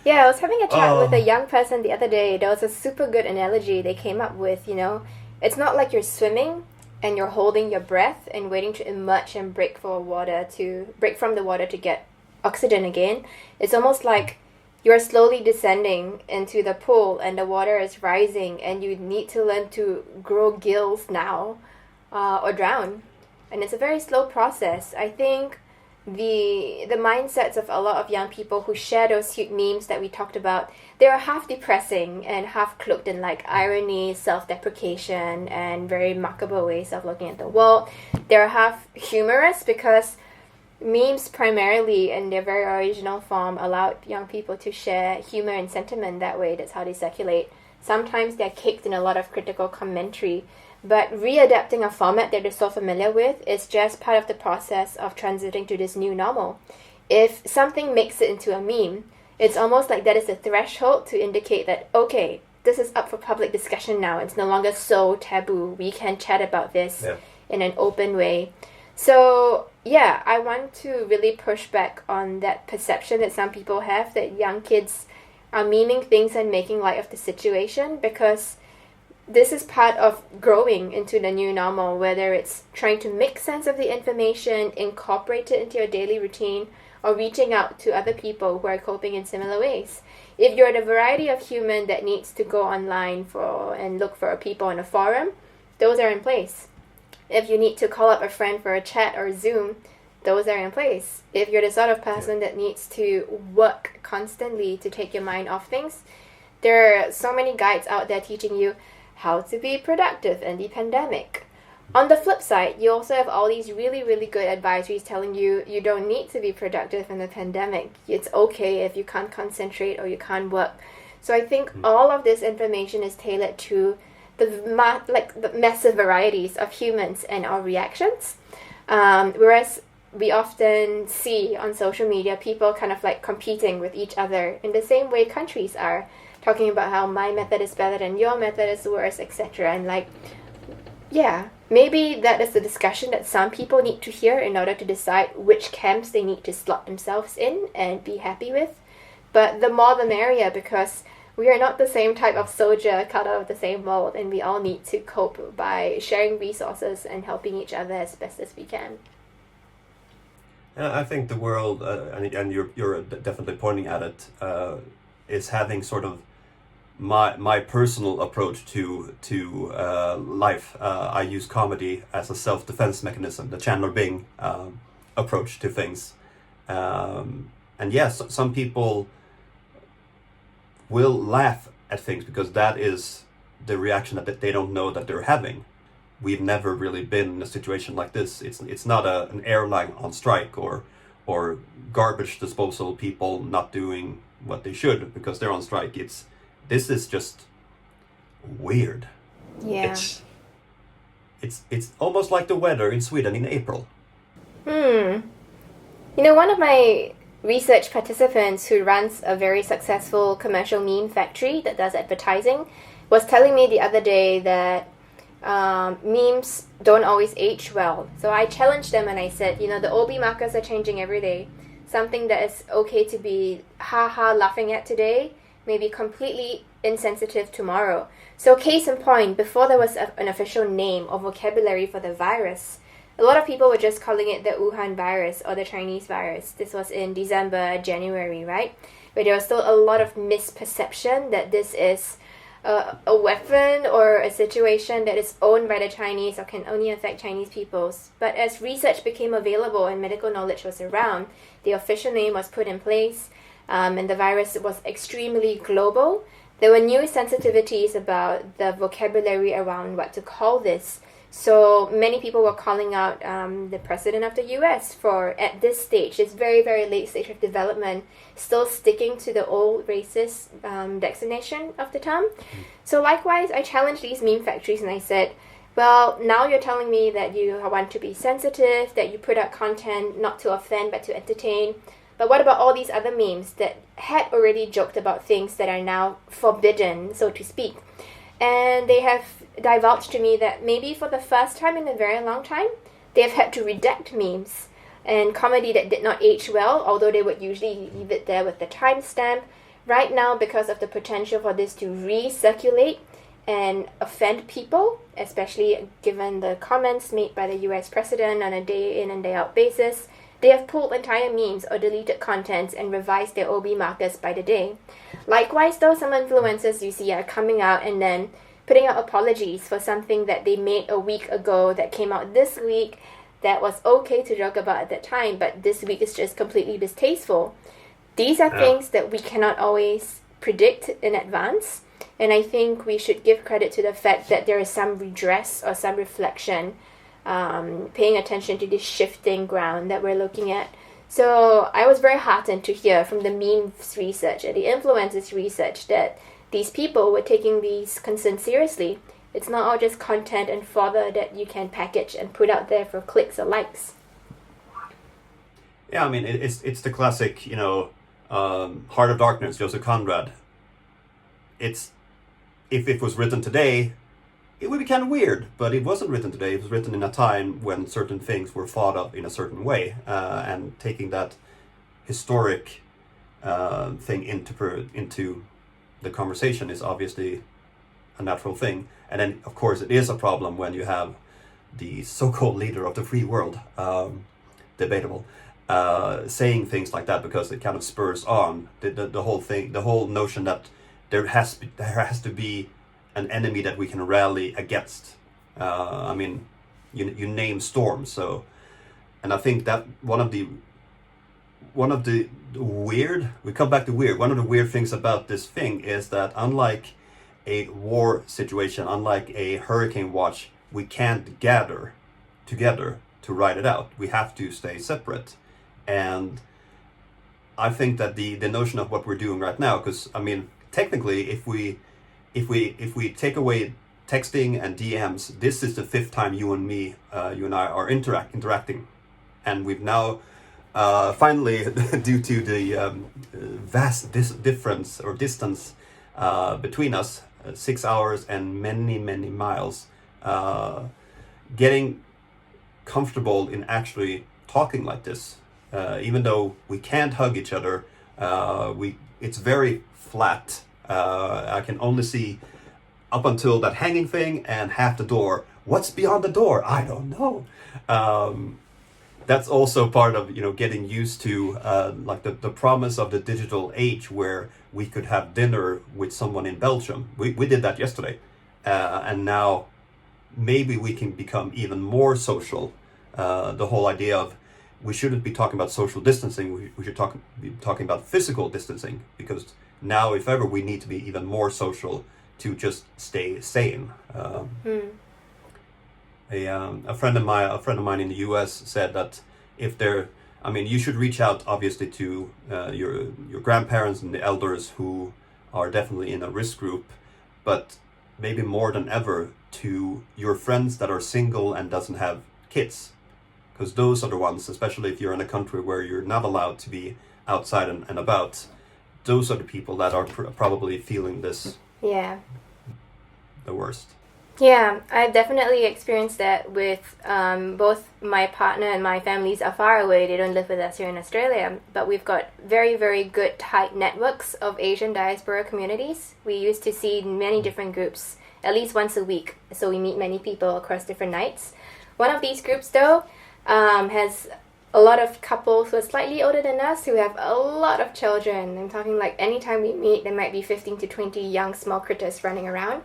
[SPEAKER 2] Yeah, I was having a chat with a young person the other day. There was a super good analogy they came up with, It's not like you're swimming and you're holding your breath and waiting to emerge and break from the water to get oxygen again. It's almost like you're slowly descending into the pool and the water is rising, and you need to learn to grow gills now or drown. And it's a very slow process. I think the mindsets of a lot of young people who share those cute memes that we talked about, they are half depressing and half cloaked in like irony, self-deprecation, and very mockable ways of looking at the world. They're half humorous because memes primarily in their very original form allowed young people to share humor and sentiment that way. That's how they circulate. Sometimes they're caked in a lot of critical commentary, but readapting a format that they're so familiar with is just part of the process of transiting to this new normal. If something makes it into a meme, it's almost like that is a threshold to indicate that, okay, this is up for public discussion now. It's no longer so taboo. We can chat about this in an open way. So, yeah, I want to really push back on that perception that some people have that young kids are memeing things and making light of the situation, because this is part of growing into the new normal, whether it's trying to make sense of the information, incorporate it into your daily routine, or reaching out to other people who are coping in similar ways. If you're the variety of human that needs to go online and look for people in a forum, those are in place. If you need to call up a friend for a chat or Zoom, those are in place. If you're the sort of person that needs to work constantly to take your mind off things, there are so many guides out there teaching you how to be productive in the pandemic. On the flip side, you also have all these really, really good advisories telling you you don't need to be productive in the pandemic. It's okay if you can't concentrate or you can't work. So I think all of this information is tailored to the massive varieties of humans and our reactions. Whereas we often see on social media people kind of like competing with each other in the same way countries are, talking about how my method is better than your method is worse, etc. And like, yeah, maybe that is the discussion that some people need to hear in order to decide which camps they need to slot themselves in and be happy with. But the more the merrier, because we are not the same type of soldier cut out of the same mold, and we all need to cope by sharing resources and helping each other as best as we can.
[SPEAKER 1] I think the world, and you're definitely pointing at it, is having sort of my personal approach to life. I use comedy as a self-defense mechanism, the Chandler Bing approach to things. And yes, some people will laugh at things because that is the reaction that they don't know that they're having. We've never really been in a situation like this. It's not an airline on strike or garbage disposal people not doing what they should because they're on strike. This is just weird.
[SPEAKER 2] Yeah.
[SPEAKER 1] It's almost like the weather in Sweden in April.
[SPEAKER 2] You know, one of my research participants who runs a very successful commercial meme factory that does advertising was telling me the other day that memes don't always age well. So I challenged them and I said, you know, the OB markers are changing every day. Something that is okay to be ha-ha laughing at today may be completely insensitive tomorrow. So case in point, before there was an official name or vocabulary for the virus, a lot of people were just calling it the Wuhan virus or the Chinese virus. This was in December, January, right? But there was still a lot of misperception that this is a weapon or a situation that is owned by the Chinese or can only affect Chinese peoples. But as research became available and medical knowledge was around, the official name was put in place, and the virus was extremely global. There were new sensitivities about the vocabulary around what to call this. So many people were calling out the president of the US for, at this stage, this very, very late stage of development, still sticking to the old racist designation of the term. So likewise, I challenged these meme factories and I said, well, now you're telling me that you want to be sensitive, that you put out content not to offend but to entertain. But what about all these other memes that had already joked about things that are now forbidden, so to speak? And they have divulged to me that maybe for the first time in a very long time, they have had to redact memes and comedy that did not age well, although they would usually leave it there with the timestamp. Right now, because of the potential for this to recirculate and offend people, especially given the comments made by the US president on a day in and day out basis, they have pulled entire memes or deleted contents and revised their OB markers by the day. Likewise, though, some influencers you see are coming out and then putting out apologies for something that they made a week ago that came out this week that was okay to joke about at that time, but this week is just completely distasteful. These are things that we cannot always predict in advance, and I think we should give credit to the fact that there is some redress or some reflection, paying attention to this shifting ground that we're looking at. So I was very heartened to hear from the memes research and the influencers research that these people were taking these concerns seriously. It's not all just content and fodder that you can package and put out there for clicks or likes.
[SPEAKER 1] Yeah, I mean, it's the classic, Heart of Darkness, Joseph Conrad. If it was written today, it would be kind of weird, but it wasn't written today. It was written in a time when certain things were thought of in a certain way, and taking that historic thing into the conversation is obviously a natural thing. And then, of course, it is a problem when you have the so-called leader of the free world, debatable, saying things like that because it kind of spurs on the whole thing, the whole notion that there has to be an enemy that we can rally against. I mean, you name storms. So, and I think that one of the weird, we come back to weird. One of the weird things about this thing is that unlike a war situation, unlike a hurricane watch, we can't gather together to ride it out. We have to stay separate. And I think that the notion of what we're doing right now, because I mean, technically, if we take away texting and DMs, this is the fifth time you and I are interacting, and we've now finally, due to the vast difference or distance between us, 6 hours and many miles, getting comfortable in actually talking like this, even though we can't hug each other. It's very flat. I can only see up until that hanging thing and half the door. What's beyond the door? I don't know. that's also part of getting used to like the promise of the digital age, where we could have dinner with someone in Belgium. We did that yesterday, and now maybe we can become even more social. The whole idea of we shouldn't be talking about social distancing. We should be talking about physical distancing, because now, if ever, we need to be even more social to just stay sane. A friend of mine in the U.S. said that you should reach out obviously to your grandparents and the elders who are definitely in a risk group, but maybe more than ever to your friends that are single and doesn't have kids, because those are the ones, especially if you're in a country where you're not allowed to be outside and about. Those are the people that are probably feeling this the worst.
[SPEAKER 2] Yeah, I've definitely experienced that with both my partner and my families are far away. They don't live with us here in Australia, but we've got very, very good tight networks of Asian diaspora communities. We used to see many different groups at least once a week, so we meet many people across different nights. One of these groups, though, has a lot of couples who are slightly older than us who have a lot of children. I'm talking like anytime we meet, there might be 15 to 20 young small critters running around.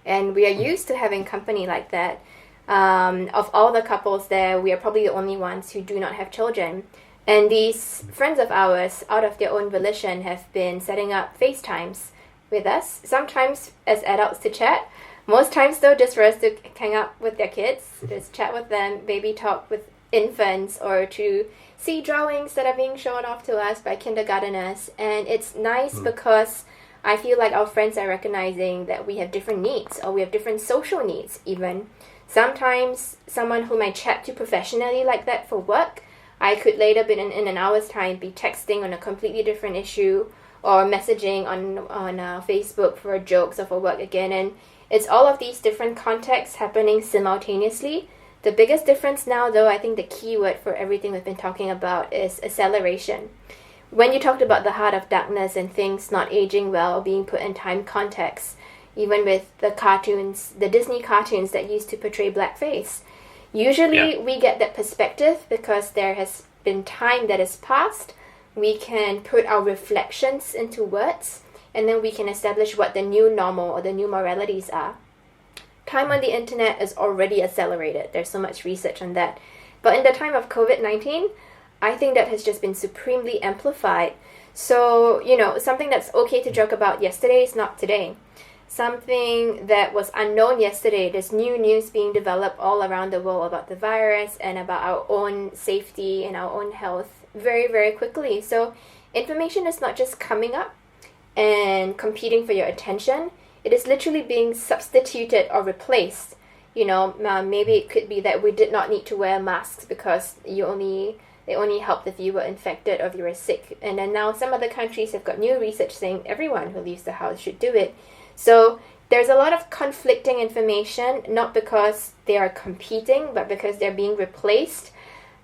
[SPEAKER 2] And we are used to having company like that. Of all the couples there, we are probably the only ones who do not have children. And these friends of ours, out of their own volition, have been setting up FaceTimes with us, sometimes as adults to chat. Most times, though, just for us to hang out with their kids, just chat with them, baby talk with infants, or to see drawings that are being shown off to us by kindergarteners. And it's nice because I feel like our friends are recognizing that we have different needs, or we have different social needs even. Sometimes someone whom I chat to professionally like that for work, I could later in an hour's time be texting on a completely different issue, or messaging on Facebook for jokes or for work again. And it's all of these different contexts happening simultaneously. The biggest difference now, though, I think the key word for everything we've been talking about is acceleration. When you talked about the heart of darkness and things not aging well or being put in time context, even with the cartoons, the Disney cartoons that used to portray blackface, usually we get that perspective because there has been time that has passed. We can put our reflections into words, and then we can establish what the new normal or the new moralities are. Time on the internet is already accelerated. There's so much research on that. But in the time of COVID-19, I think that has just been supremely amplified. So, something that's okay to joke about yesterday is not today. Something that was unknown yesterday, there's new news being developed all around the world about the virus and about our own safety and our own health very, very quickly. So information is not just coming up and competing for your attention. It is literally being substituted or replaced. Maybe it could be that we did not need to wear masks because they only helped if you were infected or if you were sick. And then now some other countries have got new research saying everyone who leaves the house should do it. So there's a lot of conflicting information, not because they are competing, but because they're being replaced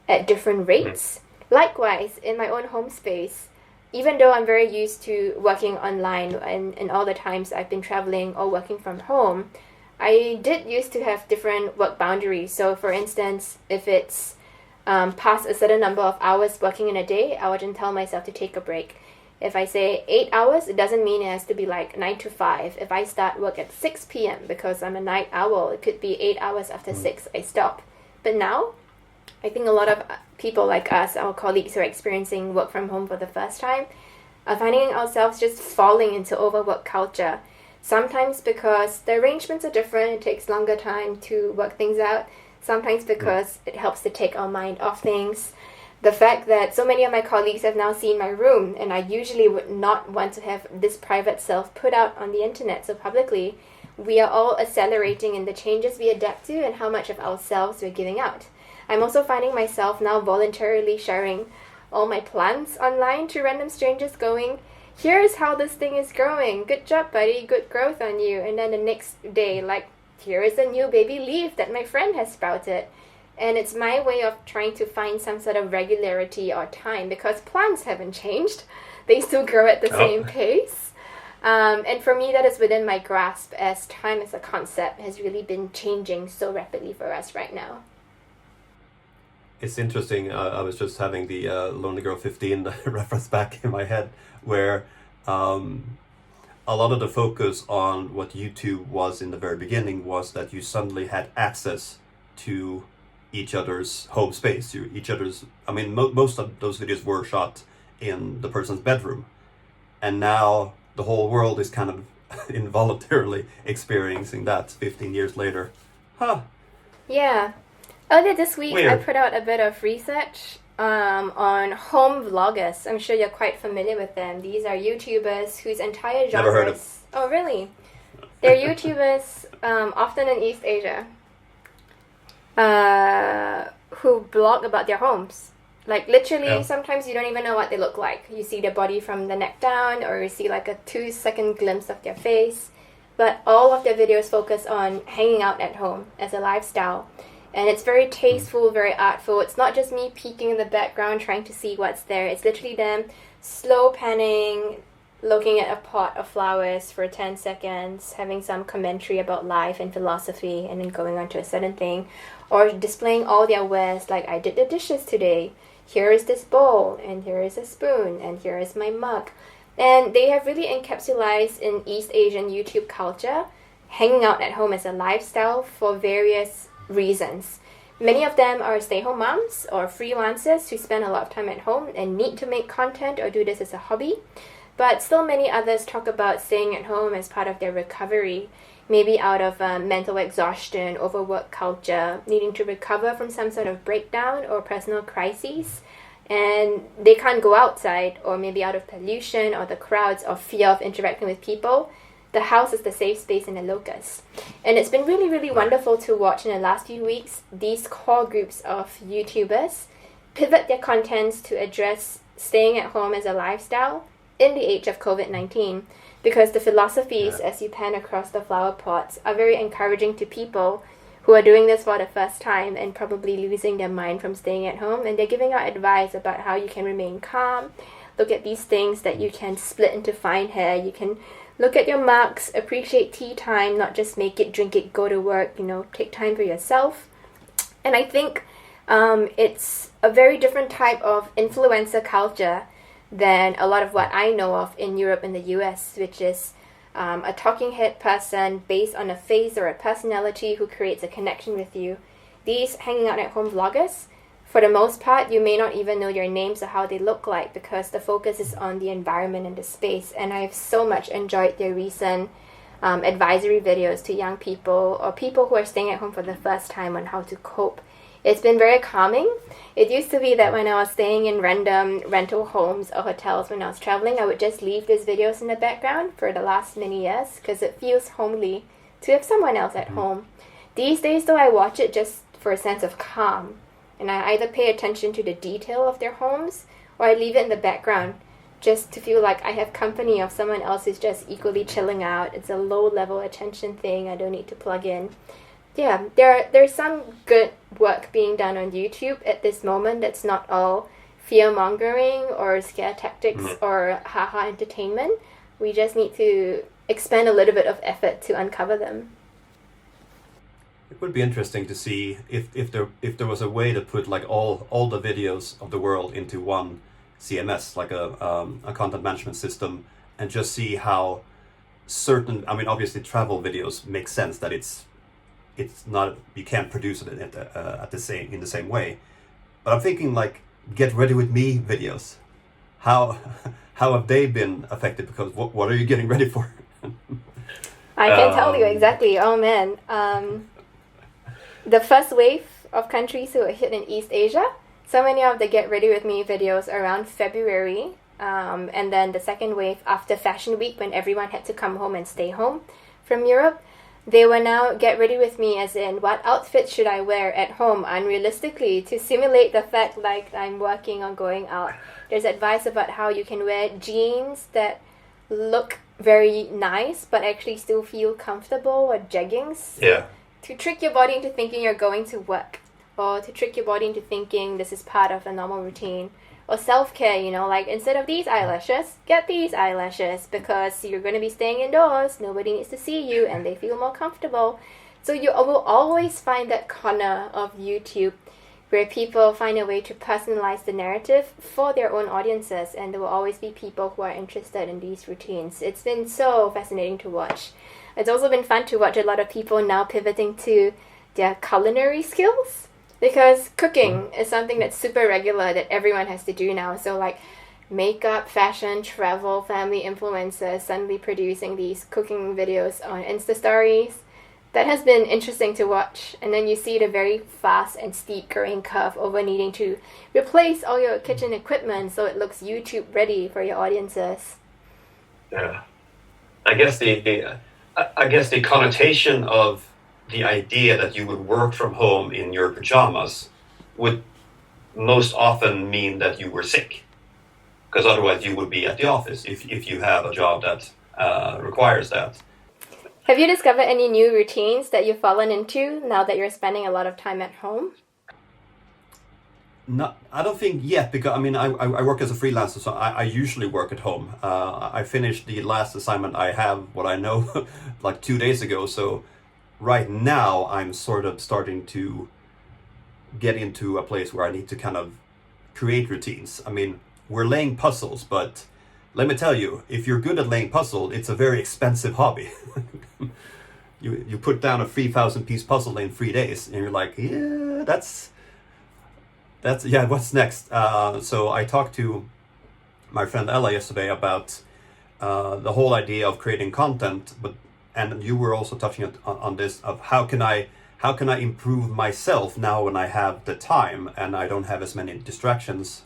[SPEAKER 2] at different rates. Likewise, in my own home space, even though I'm very used to working online and all the times I've been traveling or working from home, I did used to have different work boundaries. So for instance, if it's past a certain number of hours working in a day, I wouldn't tell myself to take a break. If I say 8 hours, it doesn't mean it has to be like 9 to 5. If I start work at 6 p.m. because I'm a night owl, it could be 8 hours after 6 I stop. But now, I think a lot of people like us, our colleagues who are experiencing work from home for the first time, are finding ourselves just falling into overwork culture. Sometimes because the arrangements are different, it takes longer time to work things out. Sometimes because it helps to take our mind off things. The fact that so many of my colleagues have now seen my room, and I usually would not want to have this private self put out on the internet so publicly, we are all accelerating in the changes we adapt to and how much of ourselves we're giving out. I'm also finding myself now voluntarily sharing all my plants online to random strangers going, here's how this thing is growing. Good job, buddy. Good growth on you. And then the next day, here is a new baby leaf that my friend has sprouted. And it's my way of trying to find some sort of regularity or time because plants haven't changed. They still grow at the same pace. And for me, that is within my grasp as time as a concept has really been changing so rapidly for us right now.
[SPEAKER 1] It's interesting. I was just having the Lonely Girl 15 reference back in my head, where a lot of the focus on what YouTube was in the very beginning was that you suddenly had access to each other's home space, I mean, most of those videos were shot in the person's bedroom, and now the whole world is kind of involuntarily experiencing that 15 years later. Huh.
[SPEAKER 2] Yeah. Earlier this week,
[SPEAKER 1] Weird.
[SPEAKER 2] I put out a bit of research on home vloggers. I'm sure you're quite familiar with them. These are YouTubers whose entire genres...
[SPEAKER 1] Never heard of.
[SPEAKER 2] Oh, really? They're YouTubers, often in East Asia, who blog about their homes. Like, literally, sometimes you don't even know what they look like. You see their body from the neck down, or you see like a 2-second glimpse of their face. But all of their videos focus on hanging out at home as a lifestyle. And it's very tasteful, very artful. It's not just me peeking in the background trying to see what's there. It's literally them slow panning, looking at a pot of flowers for 10 seconds, having some commentary about life and philosophy, and then going on to a certain thing. Or displaying all their wares, like, I did the dishes today. Here is this bowl, and here is a spoon, and here is my mug. And they have really encapsulated in East Asian YouTube culture, hanging out at home as a lifestyle for various reasons. Many of them are stay-home moms or freelancers who spend a lot of time at home and need to make content or do this as a hobby. But still many others talk about staying at home as part of their recovery, maybe out of mental exhaustion, overwork culture, needing to recover from some sort of breakdown or personal crises. And they can't go outside, or maybe out of pollution or the crowds or fear of interacting with people. The house is the safe space in the locus. And it's been really, really wonderful to watch in the last few weeks these core groups of YouTubers pivot their contents to address staying at home as a lifestyle in the age of COVID-19, because the philosophies, as you pan across the flower pots, are very encouraging to people who are doing this for the first time and probably losing their mind from staying at home. And they're giving out advice about how you can remain calm. Look at these things that you can split into fine hair. You can look at your marks, appreciate tea time, not just make it, drink it, go to work, take time for yourself. And I think it's a very different type of influencer culture than a lot of what I know of in Europe and the US, which is a talking head person based on a face or a personality who creates a connection with you. These hanging out at home vloggers, for the most part, you may not even know their names or how they look like, because the focus is on the environment and the space. And I've so much enjoyed their recent advisory videos to young people or people who are staying at home for the first time on how to cope. It's been very calming. It used to be that when I was staying in random rental homes or hotels when I was traveling, I would just leave these videos in the background for the last many years because it feels homely to have someone else at home. These days, though, I watch it just for a sense of calm. And I either pay attention to the detail of their homes or I leave it in the background just to feel like I have company of someone else who's just equally chilling out. It's a low-level attention thing. I don't need to plug in. Yeah, there's some good work being done on YouTube at this moment that's not all fear-mongering or scare tactics or haha entertainment. We just need to expend a little bit of effort to uncover them.
[SPEAKER 1] It would be interesting to see if there was a way to put like all the videos of the world into one CMS, like a content management system, and just see how certain, I mean, obviously travel videos make sense that it's not, you can't produce it in the same way, but I'm thinking like get ready with me videos. How have they been affected? Because what are you getting ready for?
[SPEAKER 2] I can tell you exactly. Oh man. The first wave of countries who were hit in East Asia, so many of the Get Ready With Me videos around February, and then the second wave after Fashion Week when everyone had to come home and stay home from Europe, they were now Get Ready With Me as in what outfit should I wear at home unrealistically to simulate the fact like I'm working or going out. There's advice about how you can wear jeans that look very nice but actually still feel comfortable, or jeggings.
[SPEAKER 1] Yeah. To
[SPEAKER 2] trick your body into thinking you're going to work, or to trick your body into thinking this is part of a normal routine. Or self-care, like instead of these eyelashes, get these eyelashes because you're going to be staying indoors, nobody needs to see you, and they feel more comfortable. So you will always find that corner of YouTube where people find a way to personalize the narrative for their own audiences, and there will always be people who are interested in these routines. It's been so fascinating to watch. It's also been fun to watch a lot of people now pivoting to their culinary skills, because cooking is something that's super regular that everyone has to do now. So like makeup, fashion, travel, family influencers suddenly producing these cooking videos on Insta stories. That has been interesting to watch. And then you see the very fast and steep growing curve over needing to replace all your kitchen equipment so it looks YouTube ready for your audiences.
[SPEAKER 3] Yeah. I guess the connotation of the idea that you would work from home in your pajamas would most often mean that you were sick, because otherwise you would be at the office if you have a job that requires that.
[SPEAKER 2] Have you discovered any new routines that you've fallen into now that you're spending a lot of time at home?
[SPEAKER 1] No, I don't think yet, because I work as a freelancer, so I usually work at home. I finished the last assignment I have, what I know, like 2 days ago. So right now I'm sort of starting to get into a place where I need to kind of create routines. I mean, we're laying puzzles, but let me tell you, if you're good at laying puzzle, it's a very expensive hobby. You put down a 3,000 piece puzzle in 3 days, and you're like, yeah, that's what's next? So I talked to my friend Ella yesterday about the whole idea of creating content, and you were also touching on this of how can I improve myself now when I have the time and I don't have as many distractions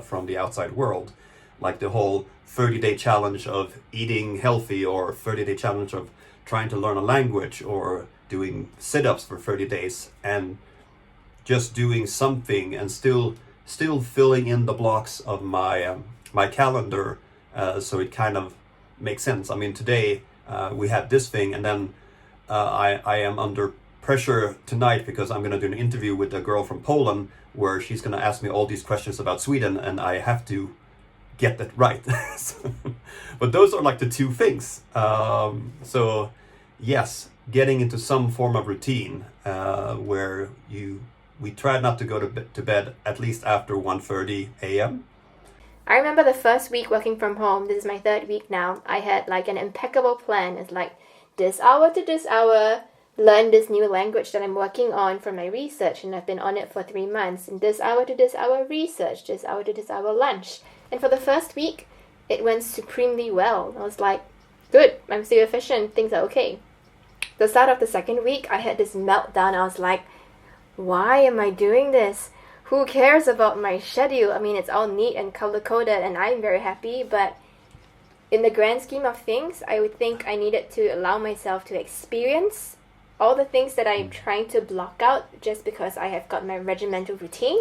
[SPEAKER 1] from the outside world, like the whole 30-day challenge of eating healthy, or 30-day challenge of trying to learn a language, or doing sit-ups for 30 days, and just doing something and still filling in the blocks of my calendar, so it kind of makes sense. I mean, today we have this thing, and then I am under pressure tonight because I'm going to do an interview with a girl from Poland where she's going to ask me all these questions about Sweden, and I have to get that right. But those are like the two things. So yes, getting into some form of routine where we try not to go to bed at least after 1:30 a.m.
[SPEAKER 2] I remember the first week working from home, this is my 3rd week now, I had like an impeccable plan. It's like this hour to this hour, learn this new language that I'm working on for my research, and I've been on it for 3 months. And this hour to this hour research, this hour to this hour lunch. And for the first week, it went supremely well. I was like, good, I'm still efficient, things are okay. The start of the 2nd week, I had this meltdown. I was like, why am I doing this? Who cares about my schedule? I mean, it's all neat and color-coded, and I'm very happy, but in the grand scheme of things, I would think I needed to allow myself to experience all the things that I'm trying to block out just because I have got my regimental routine.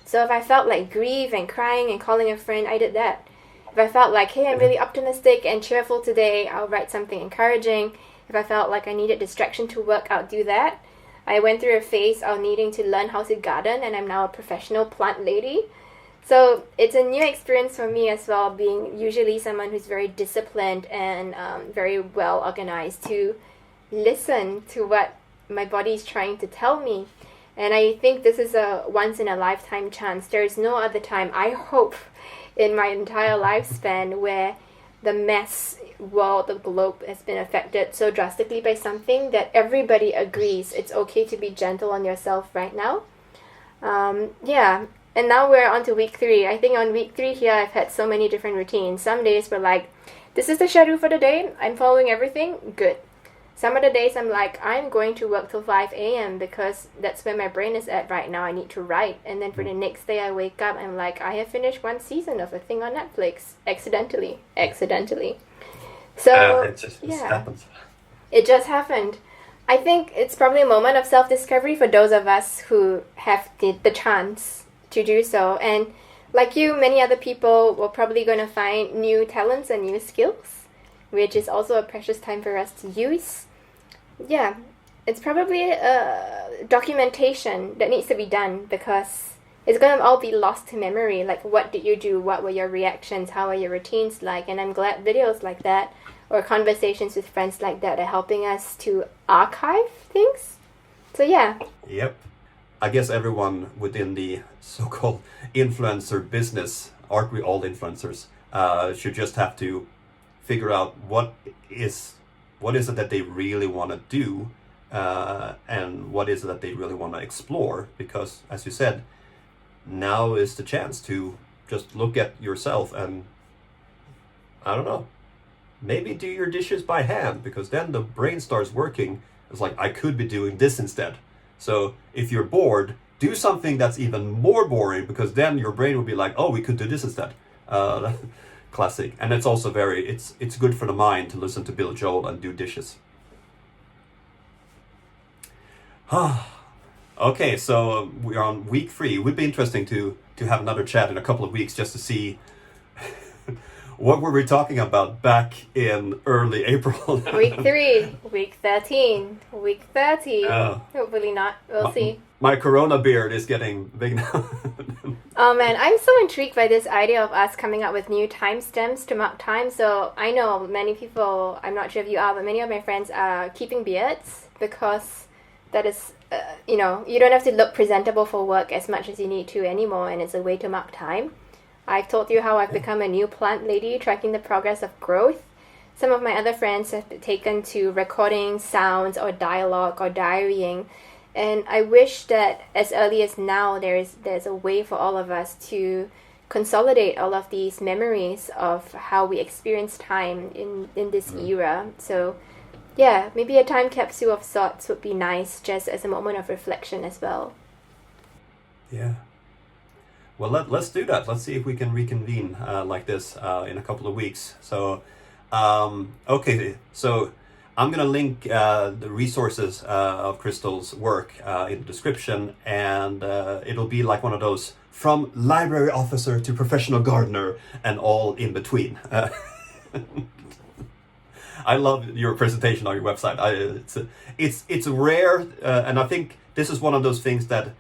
[SPEAKER 2] So if I felt like grief and crying and calling a friend, I did that. If I felt like, hey, I'm really optimistic and cheerful today, I'll write something encouraging. If I felt like I needed distraction to work, I'll do that. I went through a phase of needing to learn how to garden, and I'm now a professional plant lady. So it's a new experience for me as well, being usually someone who's very disciplined and very well organized, to listen to what my body is trying to tell me. And I think this is a once-in-a-lifetime chance. There is no other time, I hope, in my entire lifespan where the mass world, the globe, has been affected so drastically by something that everybody agrees it's okay to be gentle on yourself right now. And now we're on to week 3. I think on week 3 here, I've had so many different routines. Some days were like, this is the schedule for the day, I'm following everything, good. Some of the days I'm like, I'm going to work till 5 a.m. because that's where my brain is at right now. I need to write. And then for the next day I wake up, I'm like, I have finished 1 season of a thing on Netflix. Accidentally. So,
[SPEAKER 1] It just happens.
[SPEAKER 2] It just happened. I think it's probably a moment of self-discovery for those of us who have the chance to do so. And like you, many other people were probably going to find new talents and new skills, which is also a precious time for us to use. Yeah, it's probably a documentation that needs to be done because it's going to all be lost to memory. Like, what did you do? What were your reactions? How are your routines like? And I'm glad videos like that or conversations with friends like that are helping us to archive things. So yeah.
[SPEAKER 1] Yep. I guess everyone within the so-called influencer business, aren't we all influencers, should just have to figure out what is it that they really want to do, and what is it that they really want to explore, because as you said, now is the chance to just look at yourself and, I don't know, maybe do your dishes by hand, because then the brain starts working. It's like, I could be doing this instead. So if you're bored, do something that's even more boring, because then your brain will be like, oh, we could do this instead. Classic. And it's also it's good for the mind to listen to Bill Joel and do dishes. Okay, so we're on week 3. It would be interesting to have another chat in a couple of weeks just to see what were we talking about back in early April.
[SPEAKER 2] Week 3, week 13, week 30. Hopefully not. We'll see.
[SPEAKER 1] My Corona beard is getting big now.
[SPEAKER 2] Oh man, I'm so intrigued by this idea of us coming up with new timestamps to mark time. So I know many people, I'm not sure if you are, but many of my friends are keeping beards because that is, you don't have to look presentable for work as much as you need to anymore, and it's a way to mark time. I've told you how I've become a new plant lady, tracking the progress of growth. Some of my other friends have taken to recording sounds or dialogue or diarying. And I wish that as early as now, there's a way for all of us to consolidate all of these memories of how we experience time in this era. So yeah, maybe a time capsule of sorts would be nice, just as a moment of reflection as well.
[SPEAKER 1] Yeah. Well, let's do that. Let's see if we can reconvene like this in a couple of weeks. So, okay, so I'm going to link the resources of Crystal's work in the description, and it'll be like one of those from library officer to professional gardener and all in between. I love your presentation on your website. It's rare, and I think this is one of those things that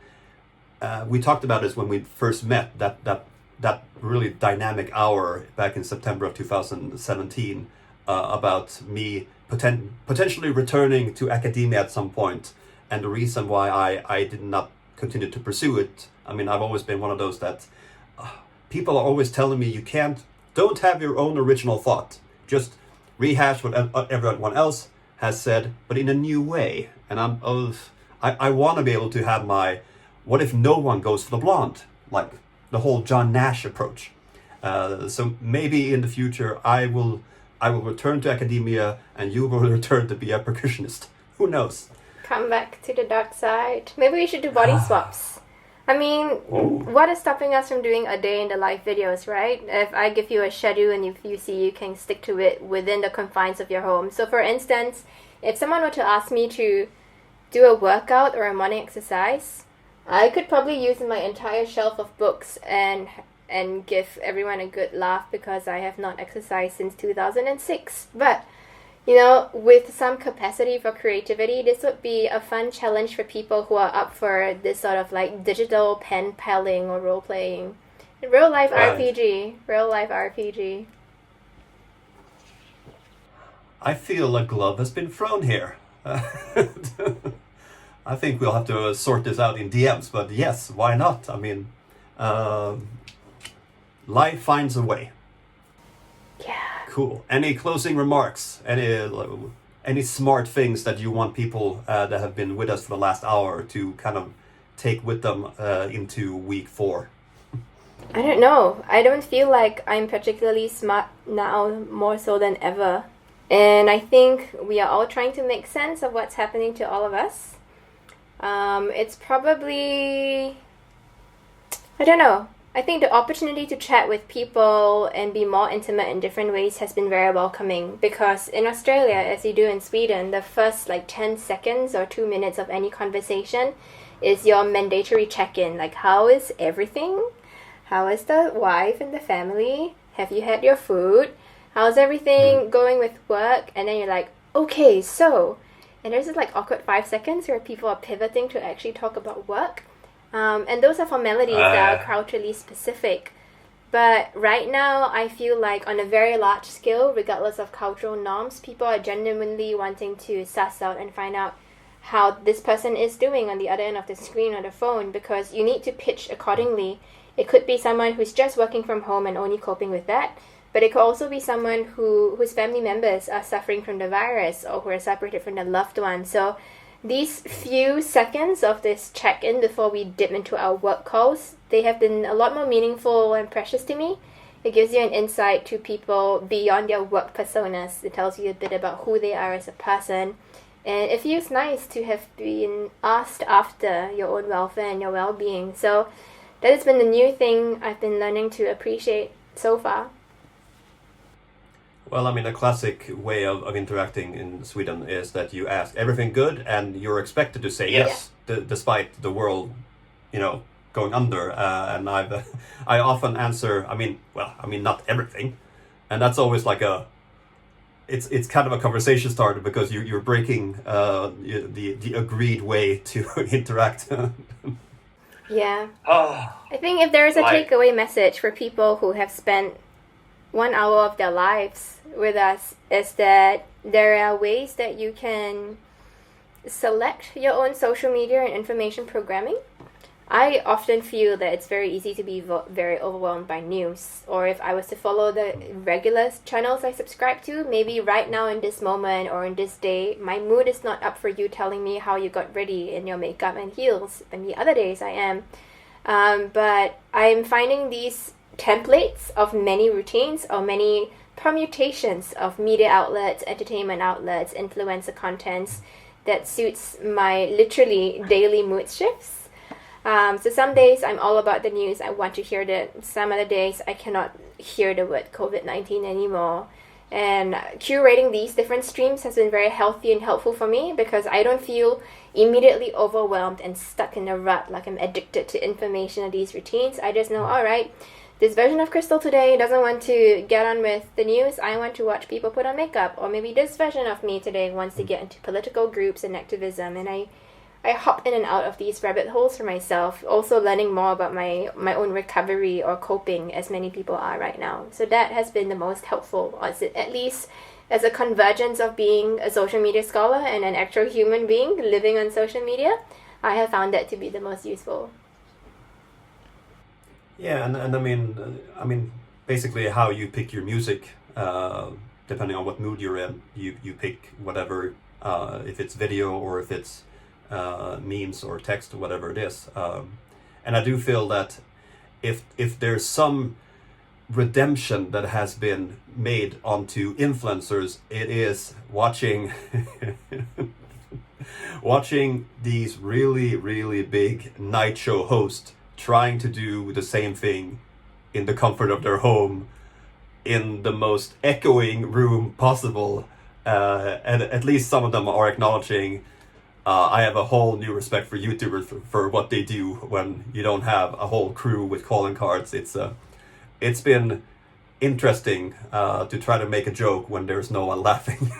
[SPEAKER 1] we talked about this when we first met, that really dynamic hour back in September of 2017 about me potentially returning to academia at some point, and the reason why I did not continue to pursue it. I mean, I've always been one of those that people are always telling me don't have your own original thought, just rehash what everyone else has said, but in a new way. And I want to be able to have my, what if no one goes for the blonde? Like the whole John Nash approach. So maybe in the future I will return to academia and you will return to be a percussionist. Who knows?
[SPEAKER 2] Come back to the dark side. Maybe we should do body swaps. I mean, what is stopping us from doing a day in the life videos, right? If I give you a schedule and if you see you can stick to it within the confines of your home. So for instance, if someone were to ask me to do a workout or a morning exercise, I could probably use my entire shelf of books and give everyone a good laugh because I have not exercised since 2006. But, with some capacity for creativity, this would be a fun challenge for people who are up for this sort of like digital pen paling or role playing. Real life RPG.
[SPEAKER 1] I feel a glove has been thrown here. I think we'll have to sort this out in DMs, but yes, why not? I mean, life finds a way.
[SPEAKER 2] Yeah.
[SPEAKER 1] Cool. Any closing remarks? Any smart things that you want people that have been with us for the last hour to kind of take with them into week 4?
[SPEAKER 2] I don't know. I don't feel like I'm particularly smart now, more so than ever. And I think we are all trying to make sense of what's happening to all of us. It's probably, I don't know. I think the opportunity to chat with people and be more intimate in different ways has been very welcoming, because in Australia, as you do in Sweden, the first 10 seconds or 2 minutes of any conversation is your mandatory check-in. Like, how is everything? How is the wife and the family? Have you had your food? How's everything going with work? And then you're like, okay, so... And there's this awkward 5 seconds where people are pivoting to actually talk about work. And those are formalities that are culturally specific. But right now, I feel like on a very large scale, regardless of cultural norms, people are genuinely wanting to suss out and find out how this person is doing on the other end of the screen or the phone, because you need to pitch accordingly. It could be someone who's just working from home and only coping with that, but it could also be someone whose family members are suffering from the virus or who are separated from their loved ones. So these few seconds of this check-in before we dip into our work calls, they have been a lot more meaningful and precious to me. It gives you an insight to people beyond their work personas. It tells you a bit about who they are as a person. And it feels nice to have been asked after your own welfare and your well-being. So that has been the new thing I've been learning to appreciate so far.
[SPEAKER 1] Well, I mean, a classic way of interacting in Sweden is that you ask everything good and you're expected to say yes, despite the world, going under. And I often answer, not everything. And that's always like it's kind of a conversation starter, because you're breaking the agreed way to interact.
[SPEAKER 2] Yeah. I think if there is a takeaway message for people who have spent 1 hour of their lives with us, is that there are ways that you can select your own social media and information programming. I often feel that it's very easy to be very overwhelmed by news, or if I was to follow the regular channels I subscribe to, maybe right now in this moment or in this day, my mood is not up for you telling me how you got ready in your makeup and heels, and the other days I am. But I'm finding these templates of many routines or many permutations of media outlets, entertainment outlets, influencer contents that suits my literally daily mood shifts. So some days I'm all about the news. I want to hear that. Some other days I cannot hear the word COVID-19 anymore. And curating these different streams has been very healthy and helpful for me, because I don't feel immediately overwhelmed and stuck in a rut like I'm addicted to information or these routines. I just know, all right, this version of Crystal today doesn't want to get on with the news. I want to watch people put on makeup. Or maybe this version of me today wants to get into political groups and activism. And I hop in and out of these rabbit holes for myself, also learning more about my own recovery or coping, as many people are right now. So that has been the most helpful, at least as a convergence of being a social media scholar and an actual human being living on social media. I have found that to be the most useful.
[SPEAKER 1] Yeah, and I mean, basically how you pick your music, depending on what mood you're in, you pick whatever, if it's video or if it's memes or text or whatever it is. And I do feel that if there's some redemption that has been made onto influencers, it is watching watching these really, really big night show hosts trying to do the same thing in the comfort of their home, in the most echoing room possible. And at least some of them are acknowledging, I have a whole new respect for YouTubers for what they do when you don't have a whole crew with calling cards. It's been interesting to try to make a joke when there's no one laughing.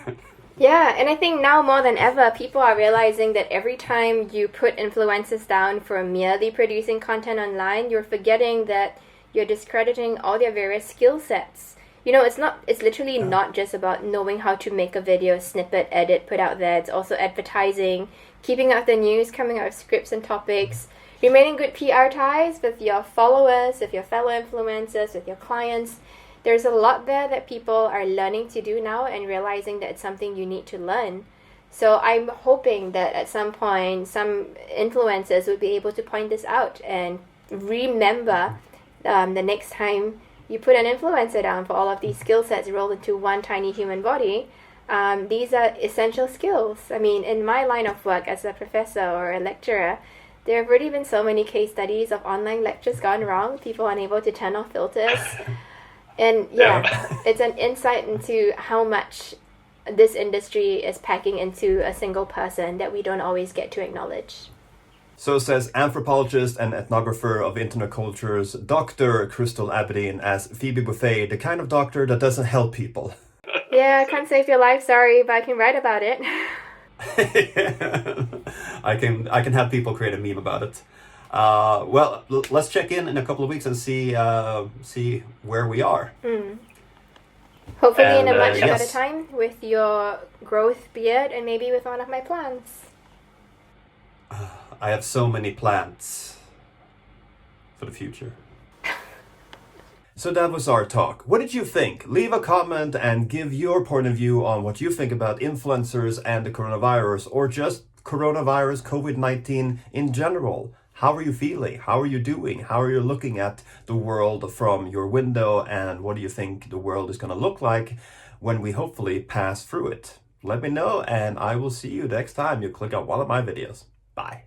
[SPEAKER 2] Yeah, and I think now more than ever, people are realizing that every time you put influencers down for merely producing content online, you're forgetting that you're discrediting all their various skill sets. It's literally not just about knowing how to make a video, snippet, edit, put out there. It's also advertising, keeping up the news, coming up with scripts and topics, remaining good PR ties with your followers, with your fellow influencers, with your clients. There's a lot there that people are learning to do now and realizing that it's something you need to learn. So I'm hoping that at some point, some influencers would be able to point this out and remember the next time you put an influencer down for all of these skill sets rolled into one tiny human body. These are essential skills. I mean, in my line of work as a professor or a lecturer, there have already been so many case studies of online lectures gone wrong, people unable to turn off filters. And it's an insight into how much this industry is packing into a single person that we don't always get to acknowledge.
[SPEAKER 1] So says anthropologist and ethnographer of internet cultures, Dr. Crystal Abidin, as Phoebe Buffet, the kind of doctor that doesn't help people.
[SPEAKER 2] Yeah, I can't save your life, sorry, but I can write about it.
[SPEAKER 1] I can have people create a meme about it. Let's check in a couple of weeks and see where we are.
[SPEAKER 2] Hopefully in a much better time with your growth beard and maybe with one of my plants.
[SPEAKER 1] I have so many plans for the future. So that was our talk. What did you think? Leave a comment and give your point of view on what you think about influencers and the coronavirus, or just coronavirus, COVID-19 in general. How are you feeling? How are you doing? How are you looking at the world from your window? And what do you think the world is going to look like when we hopefully pass through it? Let me know, and I will see you next time you click on one of my videos. Bye.